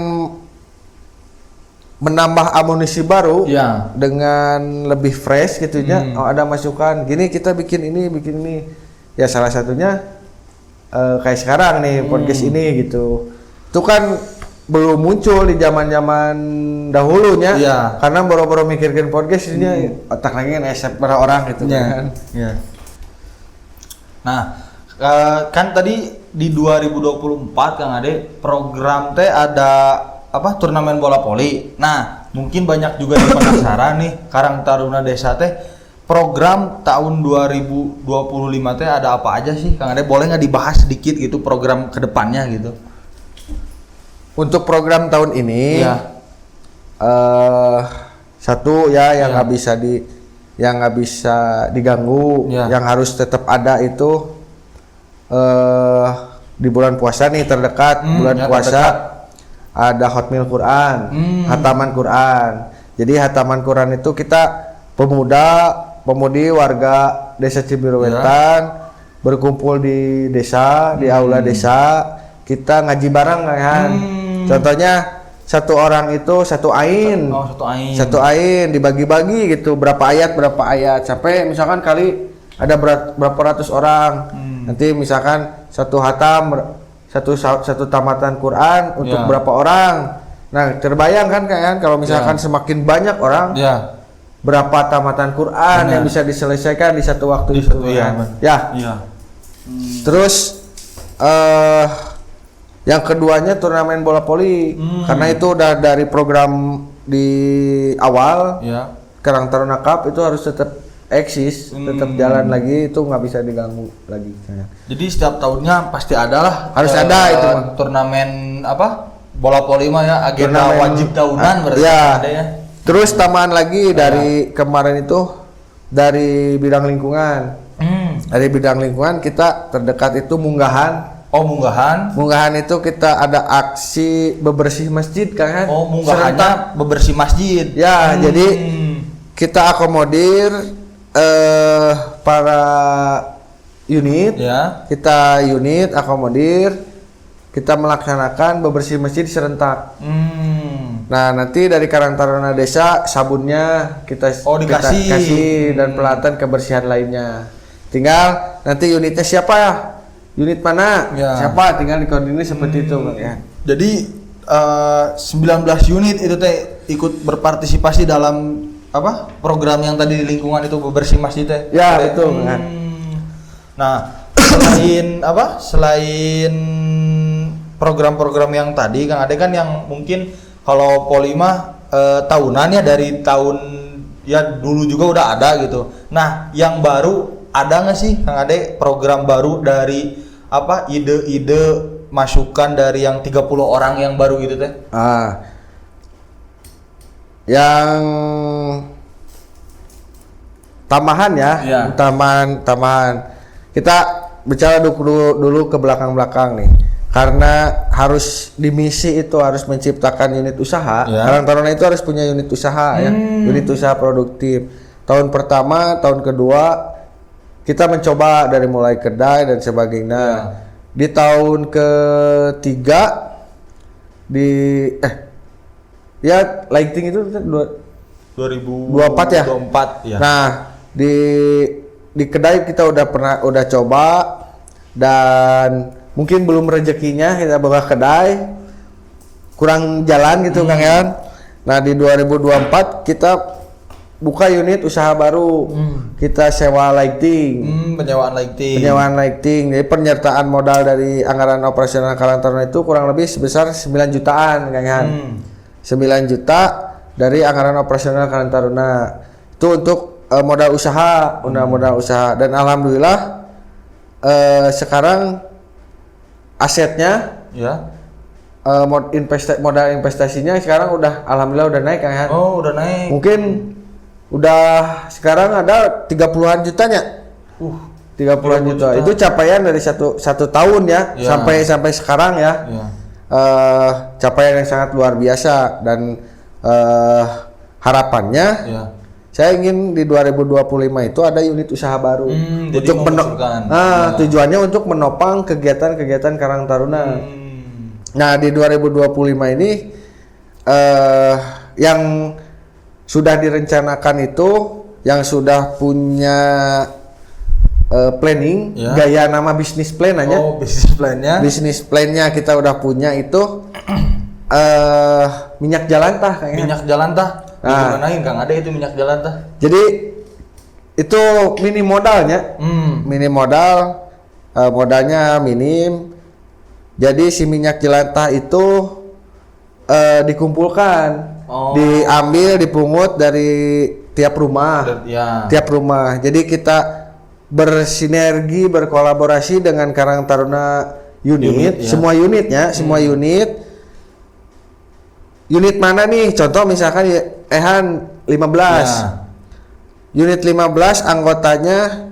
menambah amunisi baru dengan lebih fresh gitunya. Ada masukan gini kita bikin ini ya salah satunya kayak sekarang nih podcast ini gitu. Itu kan belum muncul di zaman dahulunya karena boro-boro mikirkan podcast ini otak lagi kan berapa orang gitu kan. Nah kan tadi di 2024 Kang Ade program teh ada turnamen bola voli. Nah, mungkin banyak juga yang penasaran nih Karang Taruna Desa teh program tahun 2025 teh ada apa aja sih Kang Ade? Boleh nggak dibahas sedikit gitu program kedepannya gitu? Untuk program tahun ini satu yang nggak bisa diganggu, yang harus tetap ada itu di bulan puasa nih terdekat bulan puasa ada hotmil Quran, hataman Quran. Jadi hataman Quran itu kita pemudi warga Desa Cibiruwetan berkumpul di desa, di aula desa, kita ngaji bareng kan. Contohnya satu orang itu satu ain. Satu ain dibagi-bagi gitu berapa ayat sampai misalkan kali ada berapa ratus orang. Nanti misalkan satu hatam satu tamatan Quran untuk berapa orang. Nah, terbayang kan kalau misalkan semakin banyak orang berapa tamatan Quran yang bisa diselesaikan di satu waktu itu kan. Terus yang keduanya turnamen bola voli. Karena itu udah dari program di awal. Karang Taruna Cup itu harus tetap eksis, tetap jalan lagi, itu nggak bisa diganggu lagi. Jadi setiap tahunnya pasti ada lah. Harus ada itu turnamen bola voli mah ya agenda wajib tahunan berarti ada ya. Terus tambahan lagi dari kemarin itu dari bidang lingkungan. Dari bidang lingkungan kita terdekat itu Munggahan. Oh, Munggahan. Munggahan itu kita ada aksi bebersih masjid kan? Oh, Munggahannya bebersih masjid. Ya, jadi kita akomodir para unit. Ya. Kita unit akomodir, kita melaksanakan bebersih masjid serentak. Nah, nanti dari Karang Taruna Desa sabunnya kita dikasih. kita kasih dan peralatan kebersihan lainnya. Tinggal nanti unitnya siapa ya? Unit mana? Ya. Siapa? Tinggal dikoordinir seperti itu, Bang ya. Jadi 19 unit itu teh ikut berpartisipasi dalam apa? Program yang tadi di lingkungan itu bebersih masjid teh. Ya, betul, kan. Nah, selain apa? Selain program-program yang tadi Kang Ade kan yang mungkin kalau Polima tahunan ya, dari tahun ya dulu juga udah ada gitu. Nah, yang baru ada nggak sih Kang Ade program baru dari apa, ide-ide masukan dari yang 30 orang yang baru gitu teh? Yang tambahan ya, Ya. tambahan. Kita bicara dulu ke belakang-belakang nih. Karena harus di misi itu harus menciptakan unit usaha. Ya. Karang Taruna itu harus punya unit usaha ya, unit usaha produktif. Tahun pertama, tahun kedua kita mencoba dari mulai kedai dan sebagainya. Di tahun ketiga ya lighting itu 2024 ya. 24 ya. Nah, di kedai kita udah coba dan mungkin belum rezekinya kita buka kedai, kurang jalan gitu Kang Yan. Nah, di 2024 kita buka unit usaha baru. Kita sewa lighting. Penyewaan lighting. Penyewaan lighting. Jadi penyertaan modal dari anggaran operasional Karang Taruna itu kurang lebih sebesar 9 jutaan Kang Yan. 9 juta dari anggaran operasional Karang Taruna. Itu untuk modal usaha, modal usaha, dan alhamdulillah sekarang asetnya Ya. modal investasinya sekarang udah alhamdulillah udah naik Kang Han. Oh, udah naik. Mungkin udah sekarang ada 30-an jutanya. 30-an juta. Itu capaian dari satu tahun ya, Ya. sampai sekarang ya. Ya. Capaian yang sangat luar biasa, dan harapannya Ya. saya ingin di 2025 itu ada unit usaha baru jadi untuk memasukkan. Ya. tujuannya untuk menopang kegiatan-kegiatan Karang Taruna. Nah, di 2025 ini yang sudah direncanakan itu, yang sudah punya planning, Ya. gaya nama bisnis plan aja. Oh, bisnis plan-nya. Bisnis plan-nya kita udah punya itu minyak jelantah kayaknya. Minyak jelantah. Nah. Gimanain Kang? Ada itu minyak jelantah. Jadi itu minim modalnya. Minim modal, modalnya minim. Jadi si minyak jelantah itu dikumpulkan, diambil, dipungut dari tiap rumah. Ya. Tiap rumah. Jadi kita bersinergi, berkolaborasi dengan Karang Taruna unit, Ya. semua unitnya, semua unit. Unit mana nih? Contoh misalkan Ehan 15. Ya. Unit 15 anggotanya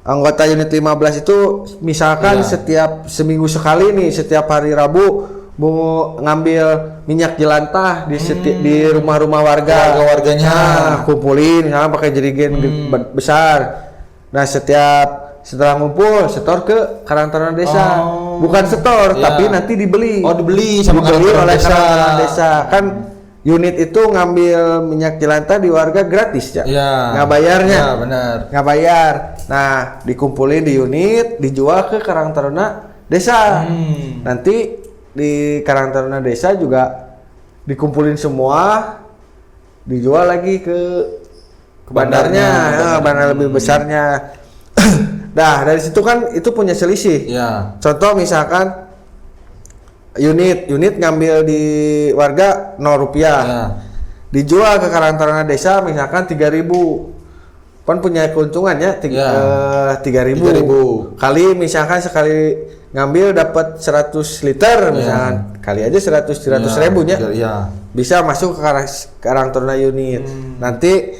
anggota unit 15 itu misalkan Ya. setiap seminggu sekali nih, setiap hari Rabu mau ngambil minyak jelantah di rumah-rumah Warga-warganya. Nah, kumpulin misalnya pakai jerigen besar. Nah, setelah ngumpul setor ke Karang Taruna Desa. Bukan setor, Ya. tapi nanti dibeli. Oh, dibeli sama Karang Taruna oleh Desa. Karang Taruna Desa. Kan unit itu ngambil minyak jelantah di warga gratis ya. Ya. Nggak bayarnya. Ya, benar. Nggak bayar. Nah, dikumpulin di unit, dijual ke Karang Taruna Desa. Nanti di Karang Taruna Desa juga dikumpulin semua, dijual lagi ke bandarnya, bandar lebih besarnya. Nah, dari situ kan itu punya selisih. Ya. Contoh misalkan unit ngambil di warga 0 rupiah. Ya. Dijual ke Karang Taruna Desa misalkan 3.000. Pan punya keuntungannya 3.000 kali misalkan sekali ngambil dapat 100 liter misalkan kali aja 100 ribunya bisa masuk ke Karang Taruna unit. Nanti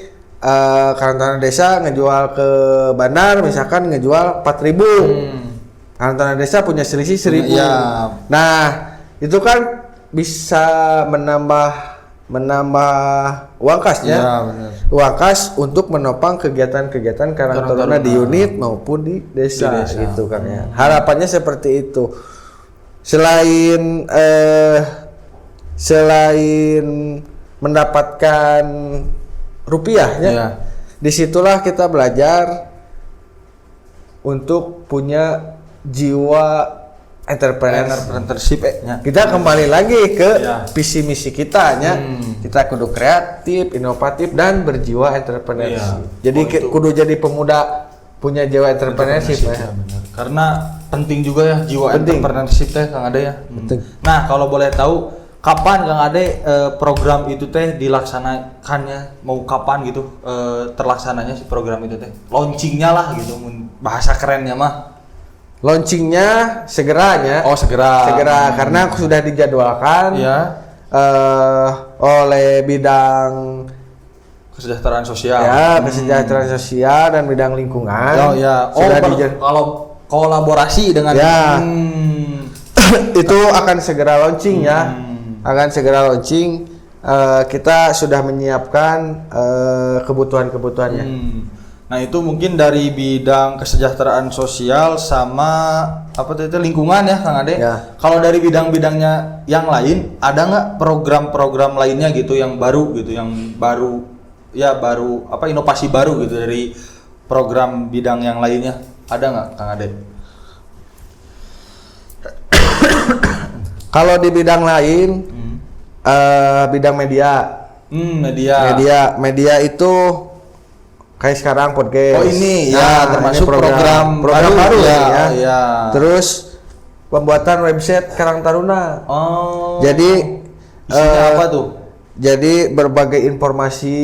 Karang Taruna desa ngejual ke bandar misalkan ngejual 4.000. Karang Taruna desa punya selisih 1.000. Nah itu kan bisa menambah uang kasnya, uang kas untuk menopang kegiatan-kegiatan Karang Taruna di unit maupun di desa. Gitu kan ya. Harapannya seperti itu. Selain mendapatkan rupiahnya, disitulah kita belajar untuk punya jiwa entrepreneurship. Kita kembali lagi ke visi misi kita nya. Kita kudu kreatif, inovatif dan berjiwa entrepreneurship. Jadi kudu jadi pemuda punya jiwa entrepreneurship ya. Karena penting juga ya jiwa entrepreneurship teh Kang Ade ya. Nah, kalau boleh tahu kapan Kang Ade program itu teh dilaksanakannya, mau kapan gitu terlaksananya si program itu teh? Launchingnya lah gitu, bahasa kerennya mah. Launchingnya segeranya. Segera karena sudah dijadwalkan oleh bidang kesejahteraan sosial. Kesejahteraan sosial dan bidang lingkungan. Kalau kolaborasi dengan itu akan segera launching ya. Akan segera launching. Kita sudah menyiapkan kebutuhan-kebutuhannya. Nah itu mungkin dari bidang kesejahteraan sosial sama itu lingkungan ya Kang Ade. Kalau dari bidang-bidangnya yang lain ada nggak program-program lainnya gitu yang baru inovasi baru gitu dari program bidang yang lainnya ada nggak Kang Ade? Kalau di bidang lain bidang media. Media itu kayak sekarang podcast. Ini termasuk program baru ya. Terus pembuatan website Karang Taruna. Jadi apa tuh? Jadi berbagai informasi,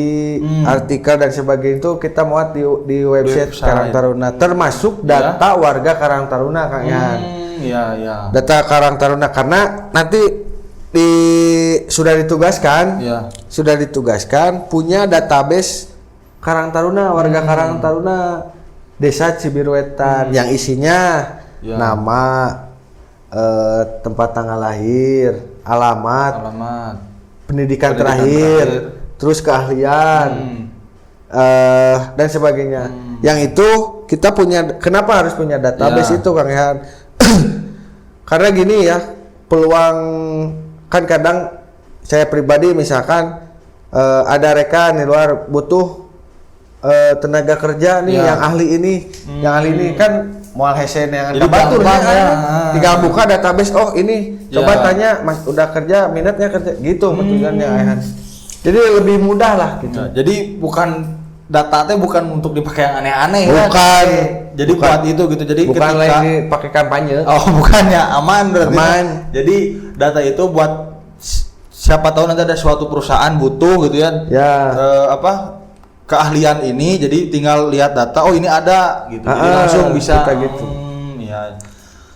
artikel dan sebagainya itu kita muat di website Karang Taruna, termasuk data warga Karang Taruna Kang Yan. Data Karang Taruna karena nanti sudah ditugaskan punya database Karang Taruna, warga Karang Taruna Desa Cibiruetan yang isinya nama, tempat tanggal lahir, alamat, pendidikan terakhir, terus keahlian, dan sebagainya. Yang itu kita punya. Kenapa harus punya database itu Kang Yan? Karena gini ya, peluang kan kadang saya pribadi misalkan ada rekan di luar butuh tenaga kerja nih yang ahli ini, kan mual hesen yang batur tinggal buka database, ini coba tanya Mas udah kerja, minatnya kerja gitu tujuannya. Jadi lebih mudah lah gitu. Jadi data bukan untuk dipakai yang aneh-aneh bukan. Jadi buat itu gitu. Jadi bukan lagi pakai kampanye. Bukannya aman berarti. Jadi data itu buat siapa tahu nanti ada suatu perusahaan butuh gitu keahlian ini, jadi tinggal lihat data, ini ada gitu, jadi langsung bisa gitu.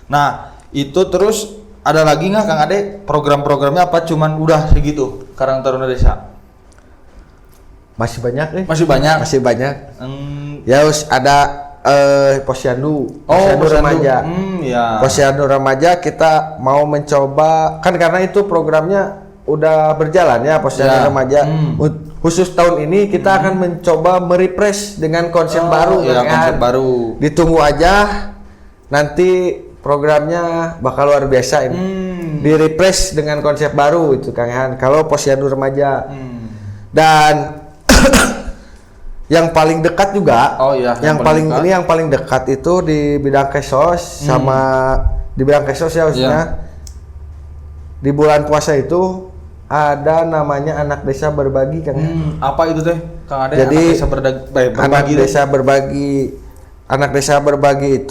Nah itu terus ada lagi nggak Kang Ade program-programnya apa cuman udah segitu Karang Taruna Desa? Masih banyak ya ada Posyandu remaja. Posyandu remaja kita mau mencoba kan karena itu programnya udah berjalan ya Posyandu remaja. Khusus tahun ini kita akan mencoba merefresh dengan konsep baru. Konsep baru. Ditunggu aja, nanti programnya bakal luar biasa ini. Direfresh dengan konsep baru itu Kang Han. Kalau Posyandu remaja. Dan yang paling dekat juga. Yang paling dekat itu di bidang kesos sama di bidang kesos ya maksudnya. Di bulan puasa itu ada namanya anak desa berbagi Kang. Apa itu teh Kang Ade? Jadi anak desa berbagi. Anak desa berbagi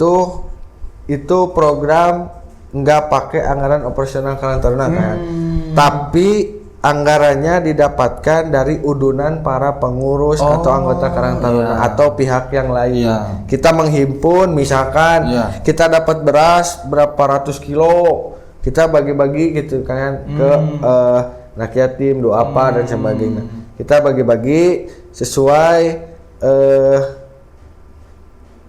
itu program nggak pakai anggaran operasional Karang Taruna kan. Tapi anggarannya didapatkan dari udunan para pengurus atau anggota Karang Taruna atau pihak yang lain. Kita menghimpun, misalkan kita dapat beras berapa ratus kilo, kita bagi-bagi gitu kan ke anak yatim, doapa dan sebagainya. Kita bagi-bagi sesuai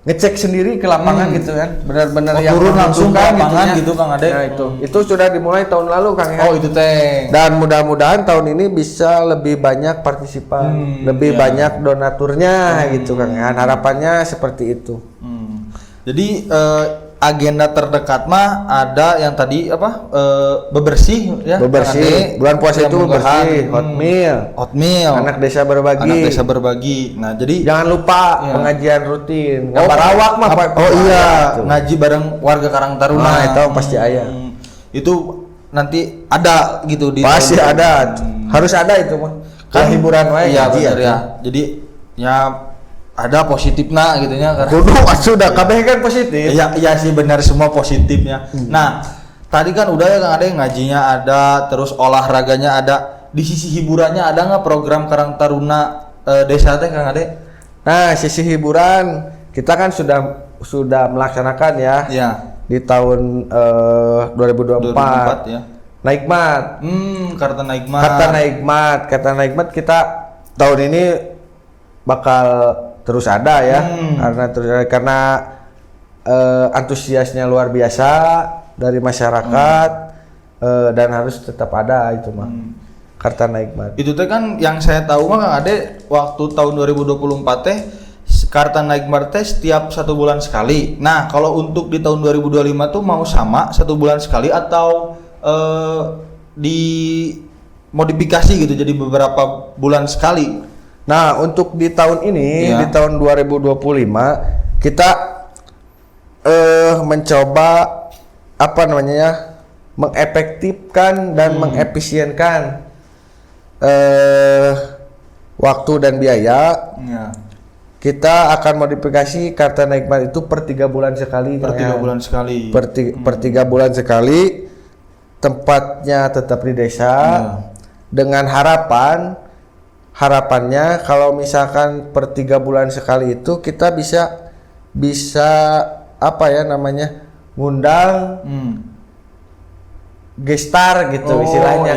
ngecek sendiri ke lapangan gitu kan, benar-benar yang turun langsung ke membutuhkan lapangan ya. gitu Kang Ade. Nah, itu sudah dimulai tahun lalu Kang ya. Oh itu teh. Dan mudah-mudahan tahun ini bisa lebih banyak partisipan, lebih banyak donaturnya gitu Kang ya. Harapannya seperti itu. Jadi agenda terdekat mah ada yang tadi apa bebersih ya. Bebersih. Bulan puasa itu bebersih, oatmeal. Anak desa berbagi. Nah, jadi jangan lupa pengajian rutin. Gambar awak mah Pak. Iya, ngaji bareng warga Karang Taruna. Nah, itu pasti aya. Itu nanti ada gitu di pasti ada. Harus ada itu mah. Kan hiburan wae. Iya, benar ya. Jadi ya ada positifnya gitu ya karena kudu sudah kabeh kan positif. Iya sih benar semua positifnya. Nah, tadi kan udah ya Kang Ade ngajinya ada, terus olahraganya ada. Di sisi hiburannya ada nggak program Karang Taruna desa teh Kang Ade? Nah, sisi hiburan kita kan sudah melaksanakan ya. Iya. Di tahun 2024 ya. Naikmat. Karta Naikmat kita tahun ini bakal terus ada ya, karena antusiasnya luar biasa dari masyarakat dan harus tetap ada itu mah. Karta Naikmat. Itu teh kan yang saya tahu mah Kang Ade waktu tahun 2024 teh Karta Naikmat teh setiap 1 bulan sekali. Nah, kalau untuk di tahun 2025 tuh mau sama 1 bulan sekali atau dimodifikasi gitu jadi beberapa bulan sekali. Nah, untuk di tahun ini, di tahun 2025 kita mencoba mengefektifkan dan mengefisienkan waktu dan biaya. Kita akan modifikasi Karta Naikmat itu per 3 bulan sekali. Per 3 bulan sekali. Per 3 bulan sekali. Tempatnya tetap di desa. Dengan harapannya kalau misalkan per 3 bulan sekali itu kita bisa ngundang gestar gitu istilahnya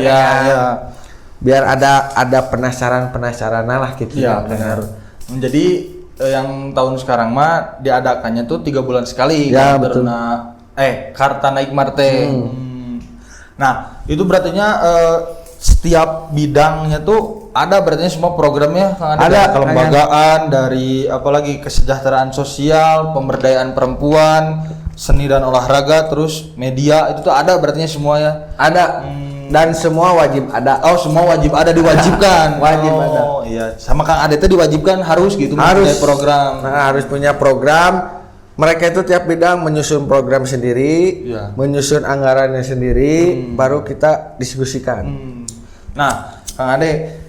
biar ada penasaran lah gitu ya benar. Jadi yang tahun sekarang mah diadakannya tuh 3 bulan sekali ya, betul. Karta Naikmat teh. Nah, itu berartinya setiap bidangnya tuh ada berarti semua programnya ada kelembagaan dari apalagi kesejahteraan sosial, pemberdayaan perempuan, seni dan olahraga, terus media itu tuh ada berarti semuanya ada dan semua wajib ada. Oh, semua wajib ada, diwajibkan. Wajib ada. Oh iya, sama Kang Ade itu diwajibkan harus gitu harus punya program. Nah, harus punya program. Mereka itu tiap bidang menyusun program sendiri, menyusun anggarannya sendiri, baru kita diskusikan. Nah, Kang Ade,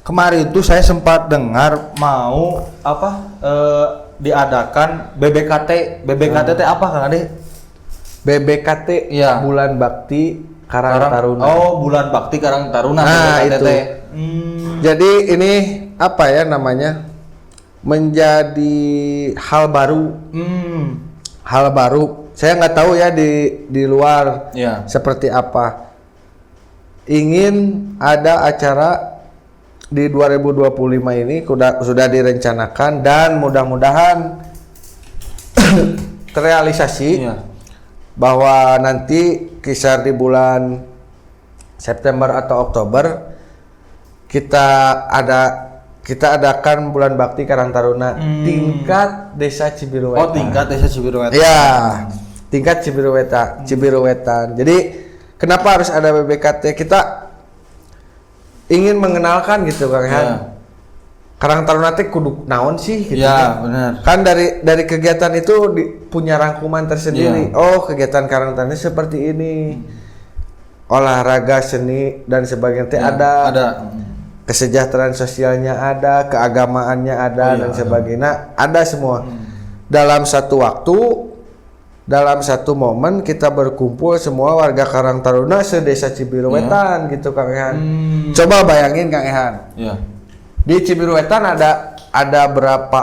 kemarin itu saya sempat dengar mau diadakan BBKT. BBKT itu apa Kang Ade? BBKT Bulan Bakti Karang Taruna. Oh, Bulan Bakti Karang Taruna. Nah, itu. Jadi ini menjadi hal baru. Hal baru. Saya nggak tahu ya di luar seperti apa. Ingin ada acara di 2025 ini sudah direncanakan dan mudah-mudahan terrealisasi bahwa nanti kisar di bulan September atau Oktober kita adakan Bulan Bakti Karang Taruna tingkat Desa Cibiruwetan. Oh, tingkat Desa Cibiruwetan. Ya, tingkat Cibiruwetan. Jadi kenapa harus ada BBKT? Kita ingin mengenalkan gitu Kang Karang Taruna teh kudu naon sih gitu benar. Kan dari kegiatan itu punya rangkuman tersendiri. Oh, kegiatan Karang Taruna seperti ini. Olahraga, seni dan sebagainya ada. Kesejahteraan sosialnya ada, keagamaannya ada dan sebagainya. Ada semua. Dalam satu waktu dalam satu momen kita berkumpul semua warga Karang Taruna se-Desa Cibiru Wetan gitu Kang Ehan. Coba bayangin Kang Ehan. Iya. Di Cibiru Wetan ada berapa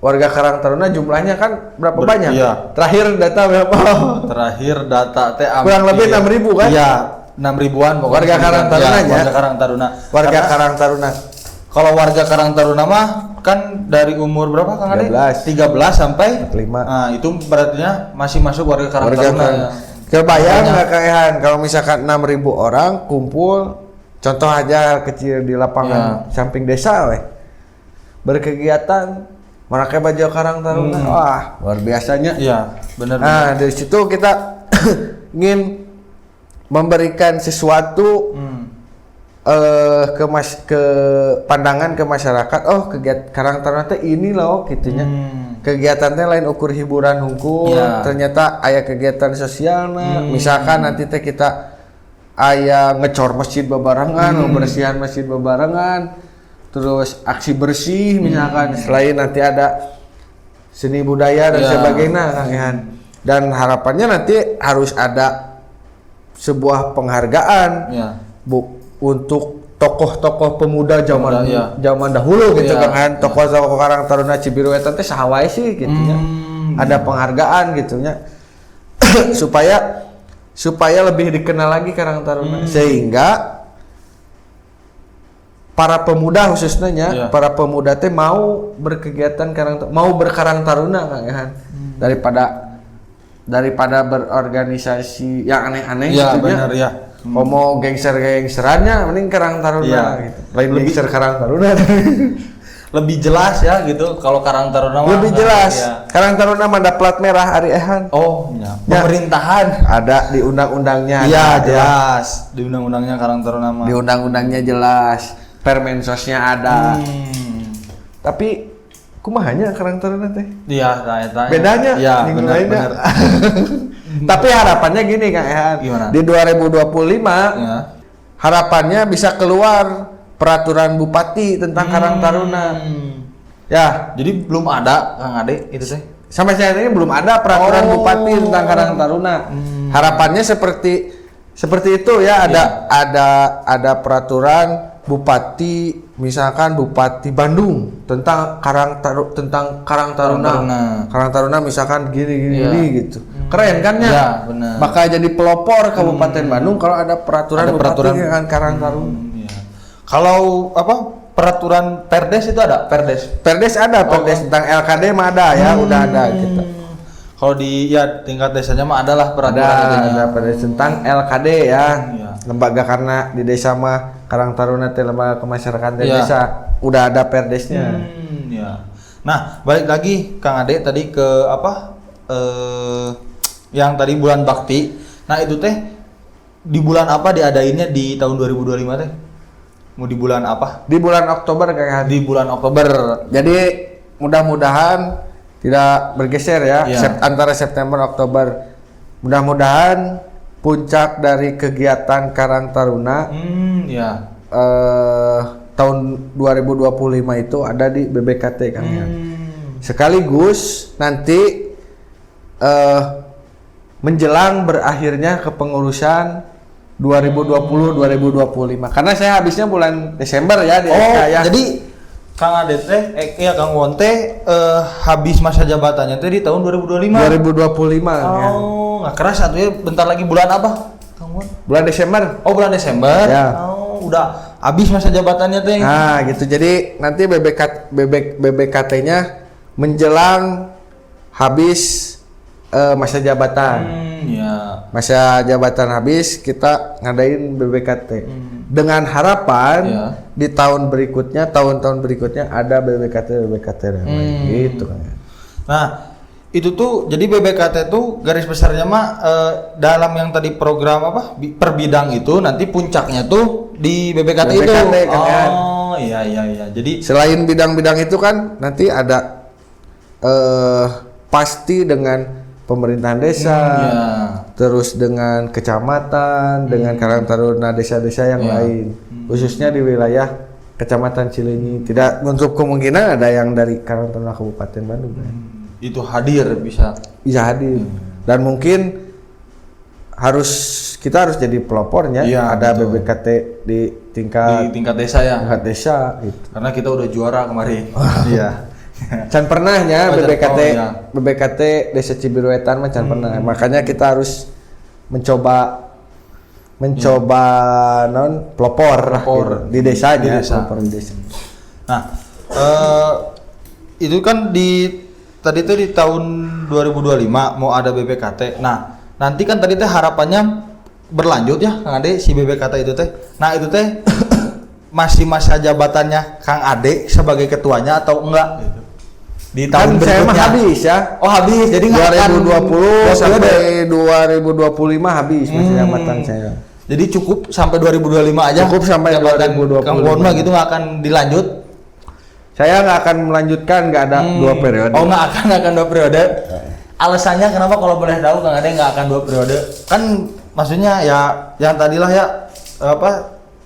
warga Karang Taruna, jumlahnya kan berapa banyak? Iya. Terakhir data berapa? Terakhir data teh Kurang lebih 6.000 kan? Iya, 6.000-an pokoknya. Warga Karang Taruna ya. Warga Karang Taruna. Warga Karang Taruna. Kalau warga Karang Taruna mah kan dari umur berapa Kang Ade? 13 sampai 45. Nah, itu berarti masih masuk warga Karang Taruna. Kebayang nggak Kang Ehan kalau misalkan 6.000 orang kumpul, contoh aja kecil di lapangan samping desa berkegiatan memakai baju Karang Taruna. Wah, luar biasanya. Iya, benar. Nah, dari situ kita ingin memberikan sesuatu ke pandangan ke masyarakat. Oh, kegiatan Karang Taruna teh ini loh gitunya. Kegiatannya lain ukur hiburan hukum, ternyata aya kegiatan sosialna. Misalkan nanti teh kita aya ngecor masjid bebarengan, membersihan masjid bebarengan, terus aksi bersih misalkan. Selain nanti ada seni budaya dan sebagainya Kang Ehan. Dan harapannya nanti harus ada sebuah penghargaan untuk tokoh-tokoh pemuda zaman dahulu gitu kan, tokoh-tokoh Karang Taruna Cibiru Wetan teh saha wae sih gitu nya. Ada penghargaan gitu nya. supaya lebih dikenal lagi Karang Taruna, sehingga para pemuda khususnya para pemuda teh mau berkegiatan mau berkarang taruna Kang Ehan, daripada berorganisasi yang aneh-aneh gitu benar ya. Mau gengser-gengserannya mending Karang Taruna gitu. Lain gengser Karang Taruna. Lebih jelas ya gitu kalau Karang Taruna lebih jelas. Karang Taruna mah ada plat merah Ari Ehan. Oh, ya. Pemerintahan ada di undang-undangnya. Iya, jelas. Di undang-undangnya Karang Taruna mah. Di undang-undangnya jelas. Permensosnya ada. Tapi kumahanya Karang Taruna teh? Iya, bedanya ya, benar. Tapi harapannya gini Kang Ehan, di 2025 harapannya bisa keluar peraturan bupati tentang Karang Taruna. Ya, jadi belum ada Kang Ade itu teh. Sampai saat ini belum ada peraturan bupati tentang Karang Taruna. Harapannya seperti itu ya, ada peraturan bupati, misalkan Bupati Bandung tentang Karang Taruna. Karang Taruna misalkan gini gitu. Keren kan ya? Iya, benar. Maka jadi pelopor Kabupaten Bandung kalau ada peraturan bupati dengan Karang Taruna. Kalau peraturan Perdes itu ada? Perdes ada, Perdes tentang LKD mah ada ya, udah ada kita. Kalau di tingkat desanya mah adalah peraturan ada Perdes tentang LKD ya. Lembaga karena di desa mah Karang Taruna teh lembaga kemasyarakatan desa, udah ada Perdesnya. Nah, balik lagi Kang Ade tadi ke yang tadi bulan bakti. Nah, itu teh di bulan apa diadainnya di tahun 2025 teh? Mau di bulan apa? Di bulan Oktober Kang. Di bulan Oktober. Jadi mudah-mudahan tidak bergeser ya, antara September Oktober. Mudah-mudahan puncak dari kegiatan Karang Taruna tahun 2025 itu ada di BBKT Kang ya. Sekaligus nanti menjelang berakhirnya kepengurusan 2020-2025. Karena saya habisnya bulan Desember ya di SK ya. Jadi Kang Ade teh Kang Won teh habis masa jabatannya teh di tahun 2025. 2025 ya. Nggak keras satunya bentar lagi bulan apa? Kang Won? Bulan Desember. Oh, bulan Desember. Ya. Udah habis masa jabatannya teh. Nah, gitu. Jadi nanti BBKT-nya menjelang habis masa jabatan. Masa jabatan habis kita ngadain BBKT. Dengan harapan di tahun-tahun berikutnya ada BBKT gitu kan. Nah, itu tuh jadi BBKT tuh garis besarnya mah dalam yang tadi program per bidang itu nanti puncaknya tuh di BBKT itu. Kan. Oh, iya. Jadi selain bidang-bidang itu kan nanti ada pasti dengan pemerintahan desa, terus dengan kecamatan, dengan Karang Taruna desa-desa yang lain, khususnya di wilayah Kecamatan Cileunyi. Tidak menutup kemungkinan ada yang dari Karang Taruna Kabupaten Bandung. Itu hadir bisa hadir. Dan mungkin kita harus jadi pelopornya. Iya, ada betul. BBKT di tingkat desa ya. tingkat desa gitu. Karena kita udah juara kemarin. Iya. Can pernahnya Oh, BBKT iya. BBKT Desa Cibiruetan mah can pernah. Makanya kita harus mencoba pelopor lah gitu. Di desanya, Di desa. pelopor di desa. Nah, itu kan tadi tuh di tahun 2025 mau ada BBKT. Nah, nanti kan tadi teh harapannya berlanjut ya Kang Ade si BBKT itu teh. Nah, itu teh masih masa jabatannya Kang Ade sebagai ketuanya atau enggak gitu. Di tahun Saya mah berikutnya. habis ya. Oh, habis. Jadi nggak akan 2020 sampai 2025 habis masa jabatan saya. Jadi cukup sampai 2025 aja. Cukup sampai jabatan 2025. Kang Won mah gitu nggak akan dilanjut. Saya nggak akan melanjutkan, nggak ada 2 periode. Oh, nggak akan 2 periode. Alasannya kenapa kalau boleh tahu Kang Ade nggak akan 2 periode? Kan maksudnya ya yang tadilah ya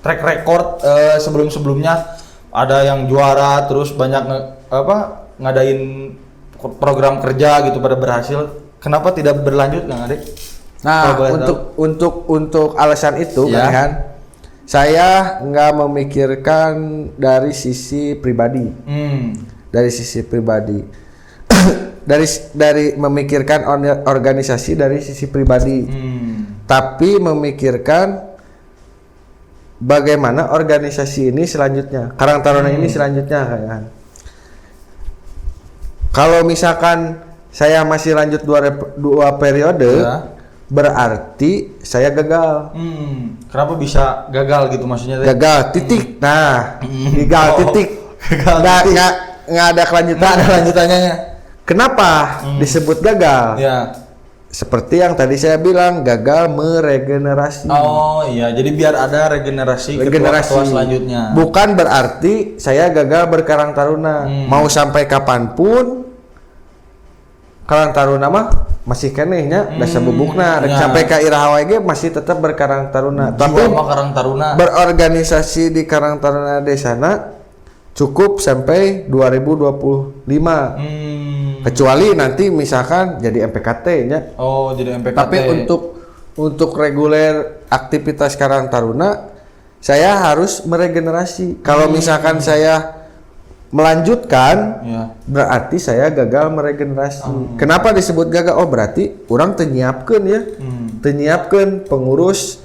track record sebelum-sebelumnya ada yang juara terus banyak ngadain program kerja gitu pada berhasil. Kenapa tidak berlanjut Kang Ade? Nah, Kalau boleh untuk alasan itu Ya. kan, saya nggak memikirkan dari sisi pribadi. Dari sisi pribadi. dari memikirkan organisasi dari sisi pribadi. Tapi memikirkan bagaimana organisasi ini selanjutnya, Karang Taruna ini selanjutnya kan. Kalau misalkan saya masih lanjut 2 periode, Ya. berarti saya gagal. Kenapa bisa gagal gitu maksudnya? Teh? Gagal titik. Nah, gagal Oh, titik. gagal Nggak- titik. nggak ada kelanjutan. Nggak ada lanjutannya. Kenapa disebut gagal? Ya. Seperti yang tadi saya bilang, gagal meregenerasi. Oh iya, jadi biar ada regenerasi ketua selanjutnya. Bukan berarti saya gagal berkarang taruna. Mau sampai kapanpun Karang Taruna mah masih kenehnya dasa bubukna. Ya. Sampai ke Iraha ge masih tetap berkarang taruna. Tapi Jiwa mah Karang Taruna. berorganisasi di Karang Taruna Desana cukup sampai 2025. Kecuali nanti misalkan jadi MPKT nya. Oh, jadi MPKT. Tapi untuk reguler aktivitas Karang Taruna saya harus meregenerasi. Kalau misalkan saya melanjutkan, Ya. berarti saya gagal meregenerasi. Kenapa disebut gagal? Oh, berarti orang tenyiapkeun ya. Tenyiapkeun pengurus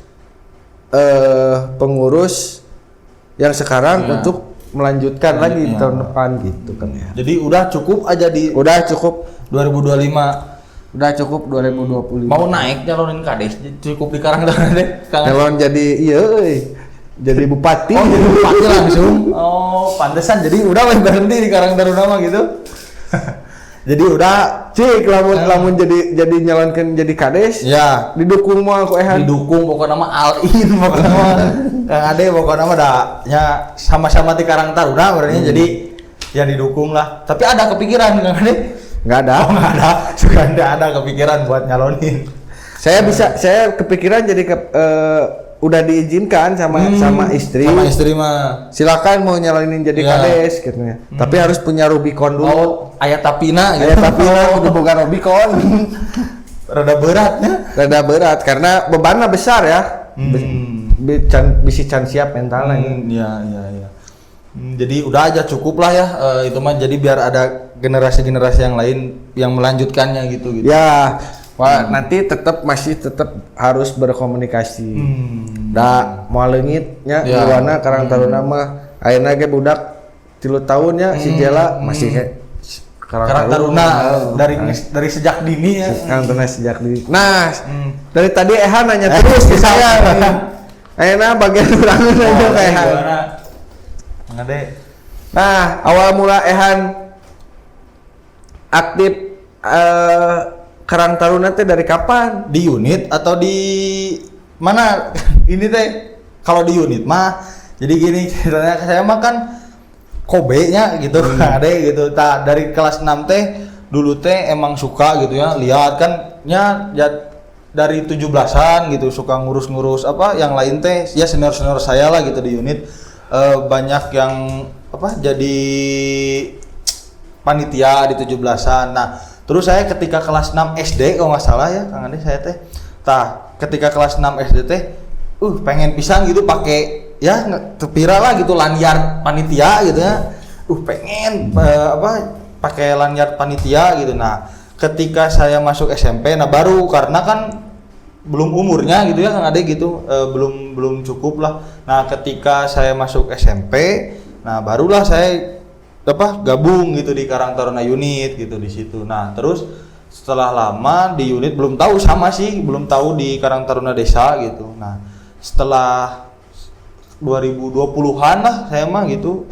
yang sekarang Ya. untuk melanjutkan lagi di tahun depan gitu kan ya. Jadi udah cukup aja di Udah cukup 2025. Udah cukup 2025. Mau naik nyalonin kades cukup di Karang Taruna deh. Kang. Nyalon jadi jadi bupati. Oh, jadi bupati langsung. Oh, pantesan jadi udah weh berhenti di Karang Taruna mah gitu. Jadi udah Cik lamun jadi nyalonkeun jadi kades. ya Didukung moal ku Ehan. didukung pokoknya mah all in pokoknya mah. Kang Ade pokoknya mah nya sama-sama di Karang Taruna berarti jadi ya didukung lah. Tapi ada kepikiran Kang Ade? Enggak ada. Oh, nggak ada. Suka ada kepikiran buat nyalonin. Saya kepikiran jadi udah diizinkan sama istri. Sama istri mah. Silakan mau nyalonin jadi Ya. kades gitu ya. Tapi harus punya Rubicon dulu. Oh, aya tapina gitu. Ya, tapi udah boga Rubicon. Rada beratnya. Rada berat karena bebannya besar ya. Bisi can siap mentalnya. Iya. Jadi udah aja cukup lah ya itu mah jadi biar ada generasi-generasi yang lain yang melanjutkannya gitu. Ya, wah, nanti masih tetap harus berkomunikasi. Da moal leungitnya Ya. Iwana Karang Taruna mah ayeuna ge budak 3 tahunnya si Jela masih kayak Karang Taruna dari sejak dini ya. Karang Taruna sejak dini. Nah, dari tadi Ehan nanya terus ke saya. Ayeuna bagian urang nanya ke Ehan. Ngade. Nah, awal mula Ehan aktif Karang Taruna teh dari kapan? Di unit atau di mana? Ini teh kalau di unit mah jadi gini ceritanya saya mah kan Kobe-nya gitu ada gitu. Dari kelas 6 teh dulu teh emang suka gitu ya lihat kan ya dari 17-an gitu suka ngurus-ngurus yang lain teh ya senior-senior saya lah gitu di unit banyak yang jadi panitia di 17-an. Nah, Terus saya ketika kelas 6 SD kalau nggak salah ya Kang Ade saya teh. Ketika kelas 6 SD teh pengen pisan gitu pakai ya tepira lah gitu lanyard panitia gitu ya. Pengen pakai lanyard panitia gitu. Nah, ketika saya masuk SMP baru karena kan belum umurnya gitu ya Kang Ade gitu, belum cukup lah. Nah, ketika saya masuk SMP, barulah saya gabung gitu di Karang Taruna unit gitu di situ. Nah, terus setelah lama di unit belum tahu belum tahu di Karang Taruna Desa gitu. Nah, setelah 2020-an lah saya mah gitu.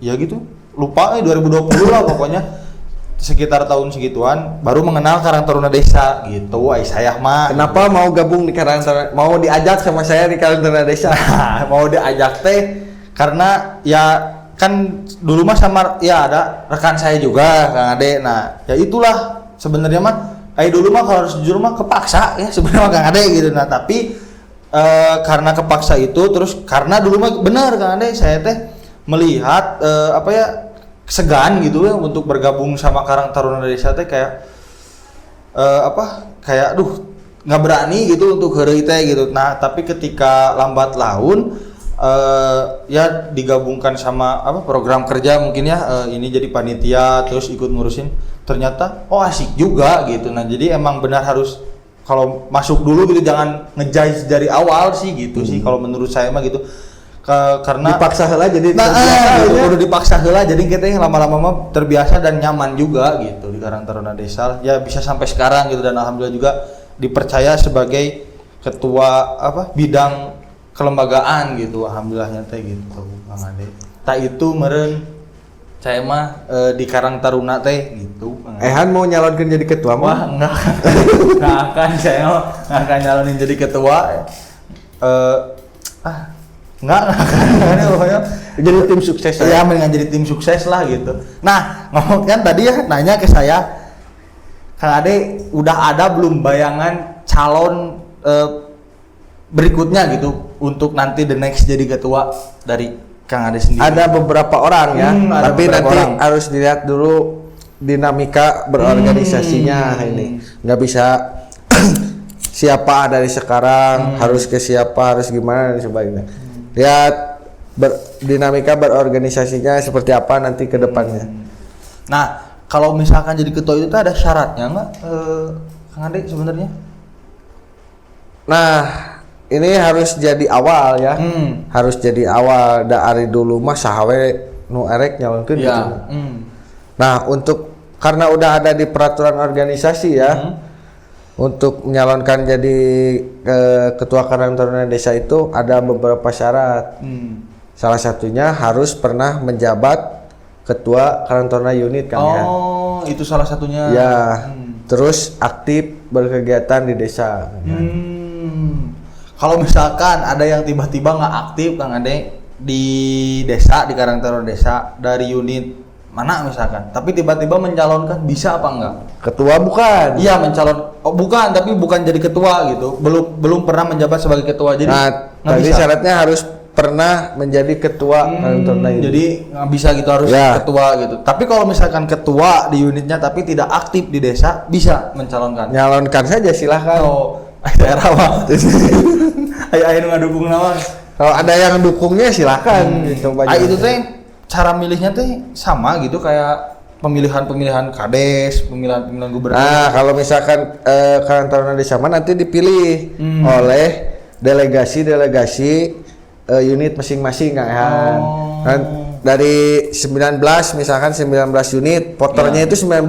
Ya gitu. Lupa 2020 lah pokoknya. Sekitar tahun segituan baru mengenal Karang Taruna Desa gitu. Saya mah. Kenapa mau gabung di Karang Taruna? Mau diajak sama saya di Karang Taruna Desa? Mau diajak teh karena ya kan dulu mah sama ya ada rekan saya juga Kang Ade. Nah, ya itulah sebenarnya mah dulu mah kalau harus jujur mah kepaksa ya sebenarnya Kang Ade gitu. Nah, tapi karena kepaksa itu terus karena dulu mah benar Kang Ade saya teh melihat segan gitu ya untuk bergabung sama Karang Taruna Desa teh kayak nggak berani gitu untuk heureuy teh gitu. Nah, tapi ketika lambat laun ya digabungkan sama program kerja mungkin ya ini jadi panitia terus ikut ngurusin ternyata asik juga gitu. Nah, jadi emang benar harus kalau masuk dulu gitu jangan ngejudge dari awal sih gitu sih kalau menurut saya mah gitu. Karena dipaksa heula jadi udah dipaksa heula jadi kita yang lama-lama mah terbiasa dan nyaman juga gitu di Karang Taruna Desa ya bisa sampai sekarang gitu. Dan alhamdulillah juga dipercaya sebagai ketua bidang kelembagaan gitu, alhamdulillahnya teh gitu Kang Ade. Itu meureun saya mah di Karang Taruna teh gitu. Han mau nyalonkan jadi ketua mah? Enggak akan saya mah nggak akan nyalonin jadi ketua. Enggak pokoknya jadi tim sukses ya mendingan jadi tim sukses lah gitu. Nah, ngomong kan tadi ya nanya ke saya Kang Ade udah ada belum bayangan calon berikutnya gitu untuk nanti the next jadi ketua dari Kang Ade sendiri? Ada beberapa orang ya, tapi nanti orang harus dilihat dulu dinamika berorganisasinya ini. Nggak bisa siapa dari sekarang harus ke siapa harus gimana dan sebagainya. Lihat dinamika berorganisasinya seperti apa nanti ke depannya. Nah, kalau misalkan jadi ketua itu ada syaratnya nggak, Kang Ade sebenarnya? Nah, ini harus jadi awal ya. Harus jadi awal dari dulu mah sahawe nu erek nyalonkeun gitu. Nah, karena udah ada di peraturan organisasi ya. Untuk menyalonkan jadi ketua Karang Taruna Desa itu ada beberapa syarat. Salah satunya harus pernah menjabat ketua Karang Taruna unit kan ya. Itu salah satunya. Ya. Terus aktif berkegiatan di desa. Kalau misalkan ada yang tiba-tiba nggak aktif Kang Ade di desa di Karang Taruna Desa dari unit mana misalkan, tapi tiba-tiba mencalonkan bisa apa enggak? Ketua bukan? Iya bukan, tapi bukan jadi ketua gitu. Belum pernah menjabat sebagai ketua. Jadi tadi syaratnya harus pernah menjadi ketua Karang Taruna unit. Jadi nggak bisa gitu harus ketua gitu. Tapi kalau misalkan ketua di unitnya tapi tidak aktif di desa bisa mencalonkan. Nyalonkan saja silahkan. Daerah mah. Ayo ngadukung nama. Kalau ada yang dukungnya silakan. Itu teh cara milihnya teh sama gitu kayak pemilihan kades, pemilihan gubernur. Nah, kalau misalkan Karang Taruna Desa nanti dipilih oleh delegasi unit masing-masing kan. Kan dari 19 misalkan 19 unit, voternya itu 19.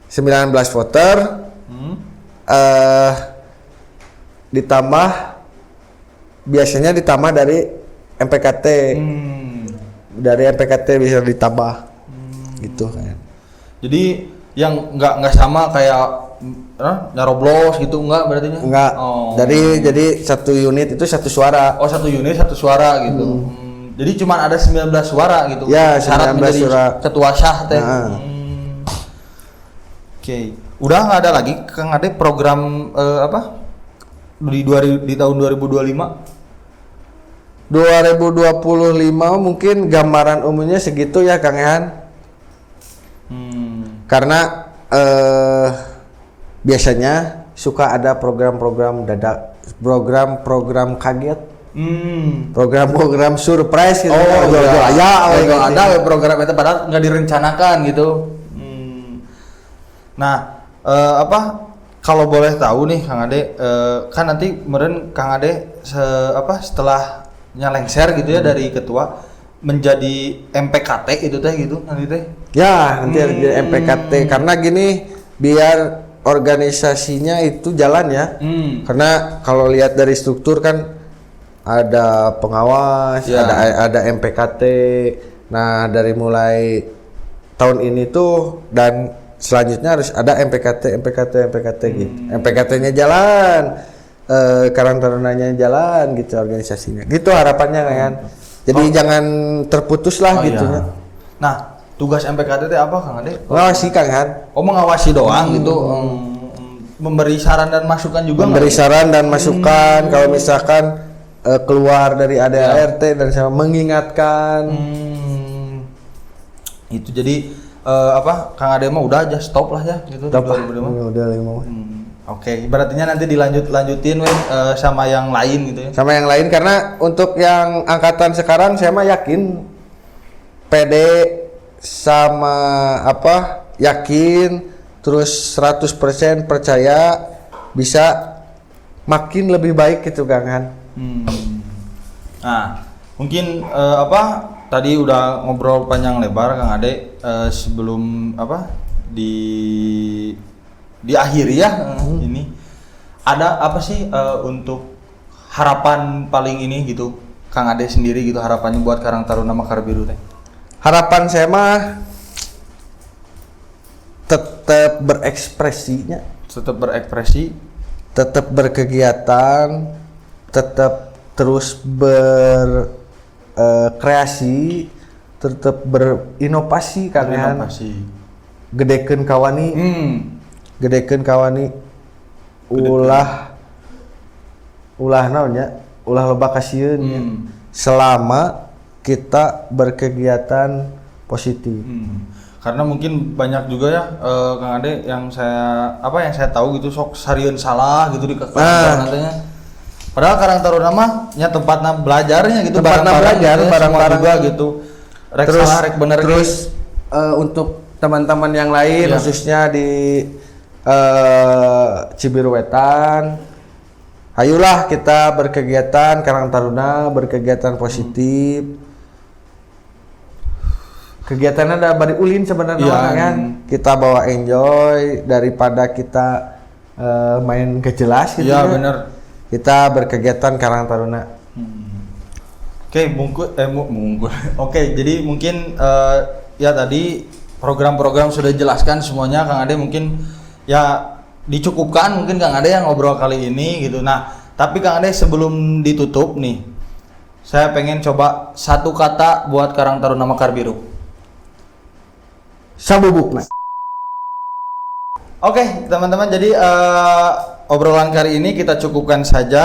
19 voter biasanya ditambah dari MPKT. Dari MPKT bisa ditambah gitu kan. Jadi yang nggak sama kayak nyaroblos gitu enggak berarti? Enggak. Jadi satu unit itu satu suara. Satu unit satu suara gitu. Jadi cuma ada 19 suara gitu. Ya, syarat menjadi suara ketua syah teh. Oke. Udah nggak ada lagi Kang Ade program di tahun 2025? 2025 mungkin gambaran umumnya segitu ya Kang Ehan. Karena biasanya suka ada program-program dadak, program-program kaget, program-program surprise gitu. Ada program itu padahal nggak direncanakan gitu. Nah, kalau boleh tahu nih Kang Ade, kan nanti kemarin Kang Ade setelahnya lengser gitu ya dari ketua menjadi MPKT itu teh gitu nanti teh. Ya, nanti ada MPKT karena gini biar organisasinya itu jalan ya. Karena kalau lihat dari struktur kan ada pengawas, ya. ada MPKT. Nah, dari mulai tahun ini tuh dan selanjutnya harus ada MPKT gitu. MPKT-nya jalan, Karang Tarunanya jalan gitu organisasinya. Gitu harapannya kan. Jadi jangan terputus lah gitu ya. Nah, tugas MPKT itu apa Kang Ade? Mengawasi kan. Mengawasi doang gitu. Memberi saran dan masukan juga. Memberi saran dan masukan kalau misalkan keluar dari ADART dan sama mengingatkan. Itu jadi Kang Ade mah udah aja stop lah ya gitu. Udah mau. Oke, berartinya nanti lanjutin sama yang lain gitu ya. Sama yang lain karena untuk yang angkatan sekarang saya mah yakin pede sama yakin terus 100% percaya bisa makin lebih baik gitu kan. Nah, mungkin tadi udah ngobrol panjang lebar Kang Ade sebelum di akhir ya ini ada apa sih untuk harapan paling ini gitu Kang Ade sendiri gitu harapannya buat Karang Taruna Mekar Biru teh? Harapan saya mah tetap berekspresinya, Tetap berekspresi, tetap berkegiatan, tetap terus berkreasi, tetap berinovasi kan ya. Gedekeun kawani. Gedekeun kawani ulah naonnya? Ulah loba kasieun ya. Selama kita berkegiatan positif. Karena mungkin banyak juga ya Kang Ade yang saya tahu gitu sok sarieun salah gitu di Karang Taruna. Padahal Karang Taruna mah nya tempatna belajarnya gitu, tempatna belajar barang-barang juga gitu. Rek terus salah rek bener terus untuk teman-teman yang lain khususnya di Cibiru Wetan, ayolah kita berkegiatan Karang Taruna, berkegiatan positif. Kegiatannya ada bari ulin sebenarnya kan. Kita bawa enjoy daripada kita main kejelas gitu. Iya benar. Kita berkegiatan Karang Taruna. Oke, bungkus. Oke, jadi mungkin ya tadi program-program sudah jelaskan semuanya Kang Ade, mungkin ya dicukupkan mungkin Kang Ade yang ngobrol kali ini gitu. Nah, tapi Kang Ade sebelum ditutup nih, saya pengen coba satu kata buat Karang Taruna Mekar Biru. Sabubukna. Oke, teman-teman, jadi obrolan kali ini kita cukupkan saja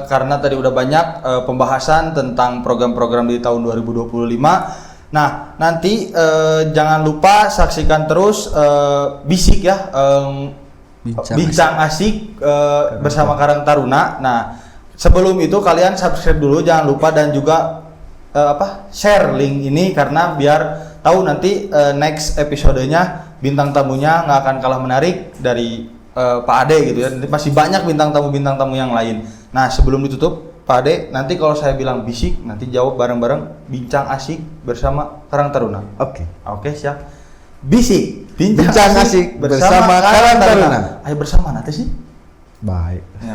karena tadi udah banyak pembahasan tentang program-program di tahun 2025. Nah, nanti jangan lupa saksikan terus Bisik ya, Bincang Asik bersama Karang Taruna. Nah, sebelum itu kalian subscribe dulu, jangan lupa, dan juga share link ini karena biar tahu nanti next episodenya bintang tamunya nggak akan kalah menarik dari Pak Ade gitu ya. Nanti masih banyak bintang tamu yang lain. Nah, sebelum ditutup Pak Ade, nanti kalau saya bilang Bisik, nanti jawab bareng-bareng Bincang Asik bersama Karang Taruna. Oke, siap. Bisik, Bincang Asik bersama Karang Taruna. Ayo bersama nanti sih. Baik. Ya,